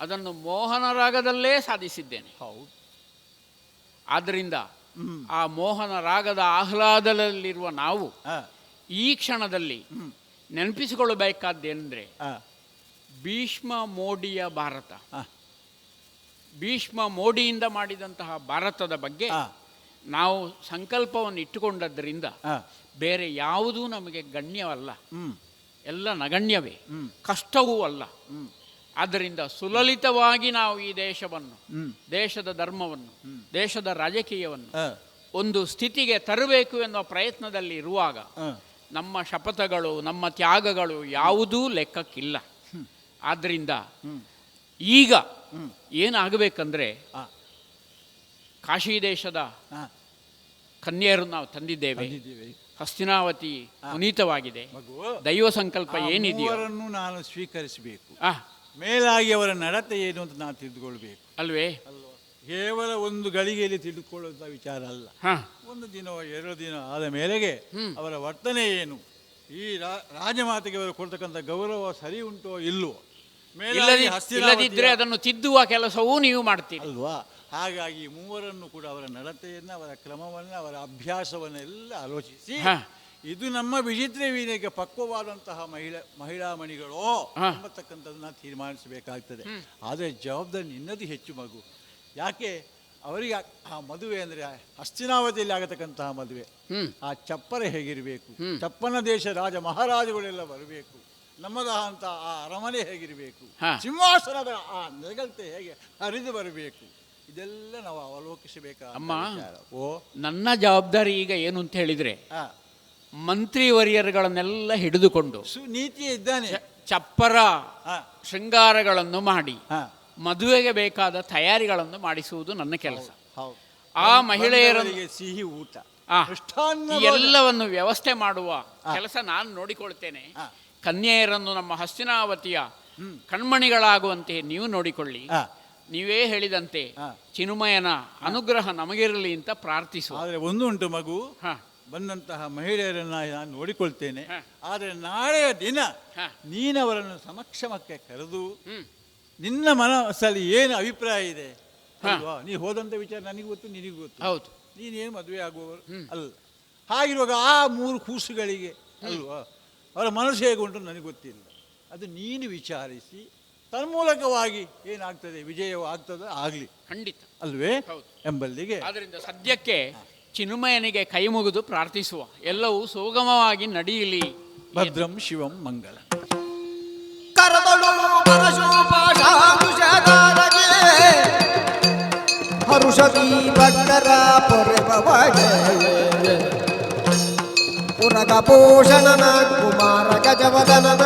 C: ಅದನ್ನು ಮೋಹನ ರಾಗದಲ್ಲೇ ಸಾಧಿಸಿದ್ದೇನೆ.
B: ಹೌದು.
C: ಆದ್ದರಿಂದ ಆ ಮೋಹನ ರಾಗದ ಆಹ್ಲಾದದಲ್ಲಿರುವ ನಾವು ಈ ಕ್ಷಣದಲ್ಲಿ ನೆನಪಿಸಿಕೊಳ್ಳಬೇಕಾದ್ದೇನೆಂದರೆ ಭೀಷ್ಮ ಮೋಡಿಯ ಭಾರತ, ಭೀಷ್ಮ ಮೋಡಿಯಿಂದ ಮಾಡಿದಂತಹ ಭಾರತದ ಬಗ್ಗೆ ನಾವು ಸಂಕಲ್ಪವನ್ನು ಇಟ್ಟುಕೊಂಡದ್ದರಿಂದ ಬೇರೆ ಯಾವುದೂ ನಮಗೆ ಗಣ್ಯವಲ್ಲ, ಎಲ್ಲ ನಗಣ್ಯವೇ, ಕಷ್ಟವೂ ಅಲ್ಲ. ಆದ್ದರಿಂದ ಸುಲಲಿತವಾಗಿ ನಾವು ಈ ದೇಶವನ್ನು, ದೇಶದ ಧರ್ಮವನ್ನು, ದೇಶದ ರಾಜಕೀಯವನ್ನು ಒಂದು ಸ್ಥಿತಿಗೆ ತರಬೇಕು ಎನ್ನುವ ಪ್ರಯತ್ನದಲ್ಲಿ ಇರುವಾಗ ನಮ್ಮ ಶಪಥಗಳು, ನಮ್ಮ ತ್ಯಾಗಗಳು ಯಾವುದೂ ಲೆಕ್ಕಕ್ಕಿಲ್ಲ. ಆದ್ದರಿಂದ ಈಗ ಏನಾಗಬೇಕಂದ್ರೆ ಕಾಶಿ ದೇಶದ ಕನ್ಯೆಯರನ್ನು ನಾವು ತಂದಿದ್ದೇವೆ. ಹಸ್ತಿನಾವತಿ ಪುನೀತವಾಗಿದೆ. ದೈವ ಸಂಕಲ್ಪ ಏನಿದೆಯೋ
B: ನಾನು ಸ್ವೀಕರಿಸಬೇಕು. ಮೇಲಾಗಿ ಅವರ ನಡತೆ ಏನು ಅಂತ ನಾನು ತಿಳಿದುಕೊಳ್ಬೇಕು
C: ಅಲ್ವೇ?
B: ಕೇವಲ ಒಂದು ಗಳಿಗೆಯಲ್ಲಿ ತಿಳಿದುಕೊಳ್ಳುವಂಥ ವಿಚಾರ ಅಲ್ಲ. 1 ದಿನ 2 ದಿನ ಆದ ಮೇಲೆಗೆ ಅವರ ವರ್ತನೆ ಏನು, ಈ ರಾಜಮಾತೆಗೆ ಅವರು ಕೊಡ್ತಕ್ಕಂಥ ಗೌರವ ಸರಿ ಉಂಟೋ ಇಲ್ಲವೋ, ಮೇಲಾಗಿ
C: ಇಲ್ಲದಿದ್ರೆ
B: ಹಸ್ತಿನಾವತಿಯ
C: ಅದನ್ನು ತಿದ್ದುವ ಕೆಲಸವೂ ನೀವು ಮಾಡ್ತೀರಿ
B: ಅಲ್ವಾ. ಹಾಗಾಗಿ ಮೂವರನ್ನು ಕೂಡ ಅವರ ನಡತೆಯನ್ನು, ಅವರ ಕ್ರಮವನ್ನು, ಅವರ ಅಭ್ಯಾಸವನ್ನೆಲ್ಲ ಆಲೋಚಿಸಿ
C: ಹ.
B: ಇದು ನಮ್ಮ ವಿಚಿತ್ರ ವೀಣೆಗೆ ಪಕ್ವವಾದಂತಹ ಮಹಿಳಾ ಮಣಿಗಳೋ ಎಂಬತಕ್ಕಂಥದ್ದನ್ನ ತೀರ್ಮಾನಿಸಬೇಕಾಗ್ತದೆ. ಆದರೆ ಜವಾಬ್ದಾರಿ ನಿನ್ನದು ಹೆಚ್ಚು ಮಗು. ಯಾಕೆ ಅವರಿಗೆ ಆ ಮದುವೆ ಅಂದರೆ ಹಸ್ತಿನಾವತಿಯಲ್ಲಿ ಆಗತಕ್ಕಂತಹ ಮದುವೆ, ಆ ಚಪ್ಪರ ಹೇಗಿರಬೇಕು, ಚಪ್ಪನ ದೇಶ ರಾಜ ಮಹಾರಾಜಗಳೆಲ್ಲ ಬರಬೇಕು, ನಮ್ಮದಂತ ಆ ಅರಮನೆ ಹೇಗಿರಬೇಕು,
C: ಹಾ.
B: ಸಿಂಹಾಸನದ ಆ ನೆಗಲ್ತೆ ಹೇಗೆ ಹರಿದು ಬರಬೇಕು, ಇದೆಲ್ಲ ನಾವು ಅವಲೋಕಿಸಬೇಕಾದ
C: ಅಮ್ಮ,
B: ವಿಚಾರ. ಓ
C: ನನ್ನ ಜವಾಬ್ದಾರಿ ಈಗ ಏನು ಅಂತ ಹೇಳಿದ್ರೆ,
B: ಹಾ,
C: ಮಂತ್ರಿವರಿಯರುಗಳನ್ನೆಲ್ಲ ಹಿಡಿದುಕೊಂಡು
B: ನೀತಿ ಇದ್ದಾನೆ.
C: ಚಪ್ಪರ
B: ಹಾ,
C: ಶೃಂಗಾರಗಳನ್ನು ಮಾಡಿ
B: ಹಾ,
C: ಮದುವೆಗೆ ಬೇಕಾದ ತಯಾರಿಗಳನ್ನು ಮಾಡಿಸುವುದು ನನ್ನ ಕೆಲಸ.
B: ಹೌದು.
C: ಆ ಮಹಿಳೆಯರನ್ನು
B: ಬಂದವರಿಗೆ ಸಿಹಿ ಊಟ,
C: ಆ,
B: ಮೃಷ್ಟಾನ್ನ
C: ಈ ಎಲ್ಲವನ್ನು ವ್ಯವಸ್ಥೆ ಮಾಡುವ ಕೆಲಸ ನಾನು ನೋಡಿಕೊಳ್ತೇನೆ.
B: ಹಾ.
C: ಕನ್ಯೆಯರನ್ನು ನಮ್ಮ ಹಸ್ತಿನಾವತಿಯ ಕಣ್ಮಣಿಗಳಾಗುವಂತೆ ನೀವು ನೋಡಿಕೊಳ್ಳಿ.
B: ಹಾ.
C: ನೀವೇ ಹೇಳಿದಂತೆ
B: ಹಾ.
C: ಚಿನ್ಮಯನ ಅನುಗ್ರಹ ನಮಗಿರಲಿ ಅಂತ ಪ್ರಾರ್ಥಿಸುವ.
B: ಆದರೆ ಒಂದು ಉಂಟು ಮಗು,
C: ಹಾ.
B: ಬಂದಂತಹ ಮಹಿಳೆಯರನ್ನ ನಾನು ನೋಡಿಕೊಳ್ತೇನೆ.
C: ಹಾ.
B: ಆದರೆ ನಾಳೆಯ ದಿನ
C: ಹಾ.
B: ನೀನವರನ್ನು ಸಮಕ್ಷಮಕ್ಕೆ ಕರೆದು
C: ಹ್ಮ್.
B: ನಿನ್ನ ಮನಸ್ಸಲ್ಲಿ ಏನು ಅಭಿಪ್ರಾಯ ಇದೆ
C: ಹಾ.
B: ಅಲ್ವಾ, ನೀ ಹೋದಂಥ ವಿಚಾರ ನನಗೆ ಗೊತ್ತು, ನಿನಗೂ ಗೊತ್ತು.
C: ಹೌದು.
B: ನೀನೇನು ಮದುವೆ ಆಗುವವರು ಅಲ್ಲ. ಹಾಗಿರುವಾಗ ಆ 3 ಕೂಸುಗಳಿಗೆ ಅಲ್ವಾ ಅವರ ಮನಸ್ಸು ಹೇಗೆ ಉಂಟು ನನಗೆ ಗೊತ್ತಿಲ್ಲ. ಅದು ನೀನು ವಿಚಾರಿಸಿ ತನ್ಮೂಲಕವಾಗಿ ಏನಾಗ್ತದೆ, ವಿಜಯವು ಆಗ್ತದೆ ಆಗಲಿ,
C: ಖಂಡಿತ
B: ಅಲ್ವೇ
C: ಹೌದು.
B: ಎಂಬಲ್ಲಿಗೆ
C: ಆದ್ದರಿಂದ ಸದ್ಯಕ್ಕೆ ಚಿನ್ಮಯನಿಗೆ ಕೈ ಮುಗಿದು ಪ್ರಾರ್ಥಿಸುವ. ಎಲ್ಲವೂ ಸುಗಮವಾಗಿ ನಡೆಯಲಿ.
B: ಭದ್ರಂ ಶಿವಂ ಮಂಗಲ.
A: ಕರದಳು ಮನಶೋಪಾಶಾನುಷಗಾರಗೆ ಹರುಷದಿ ಭಕ್ತರ ಪೊರೆಬವಗೆ ಉರಗ ಪೋಷಣನ ಕುಮಾರ ಗಜವದನನ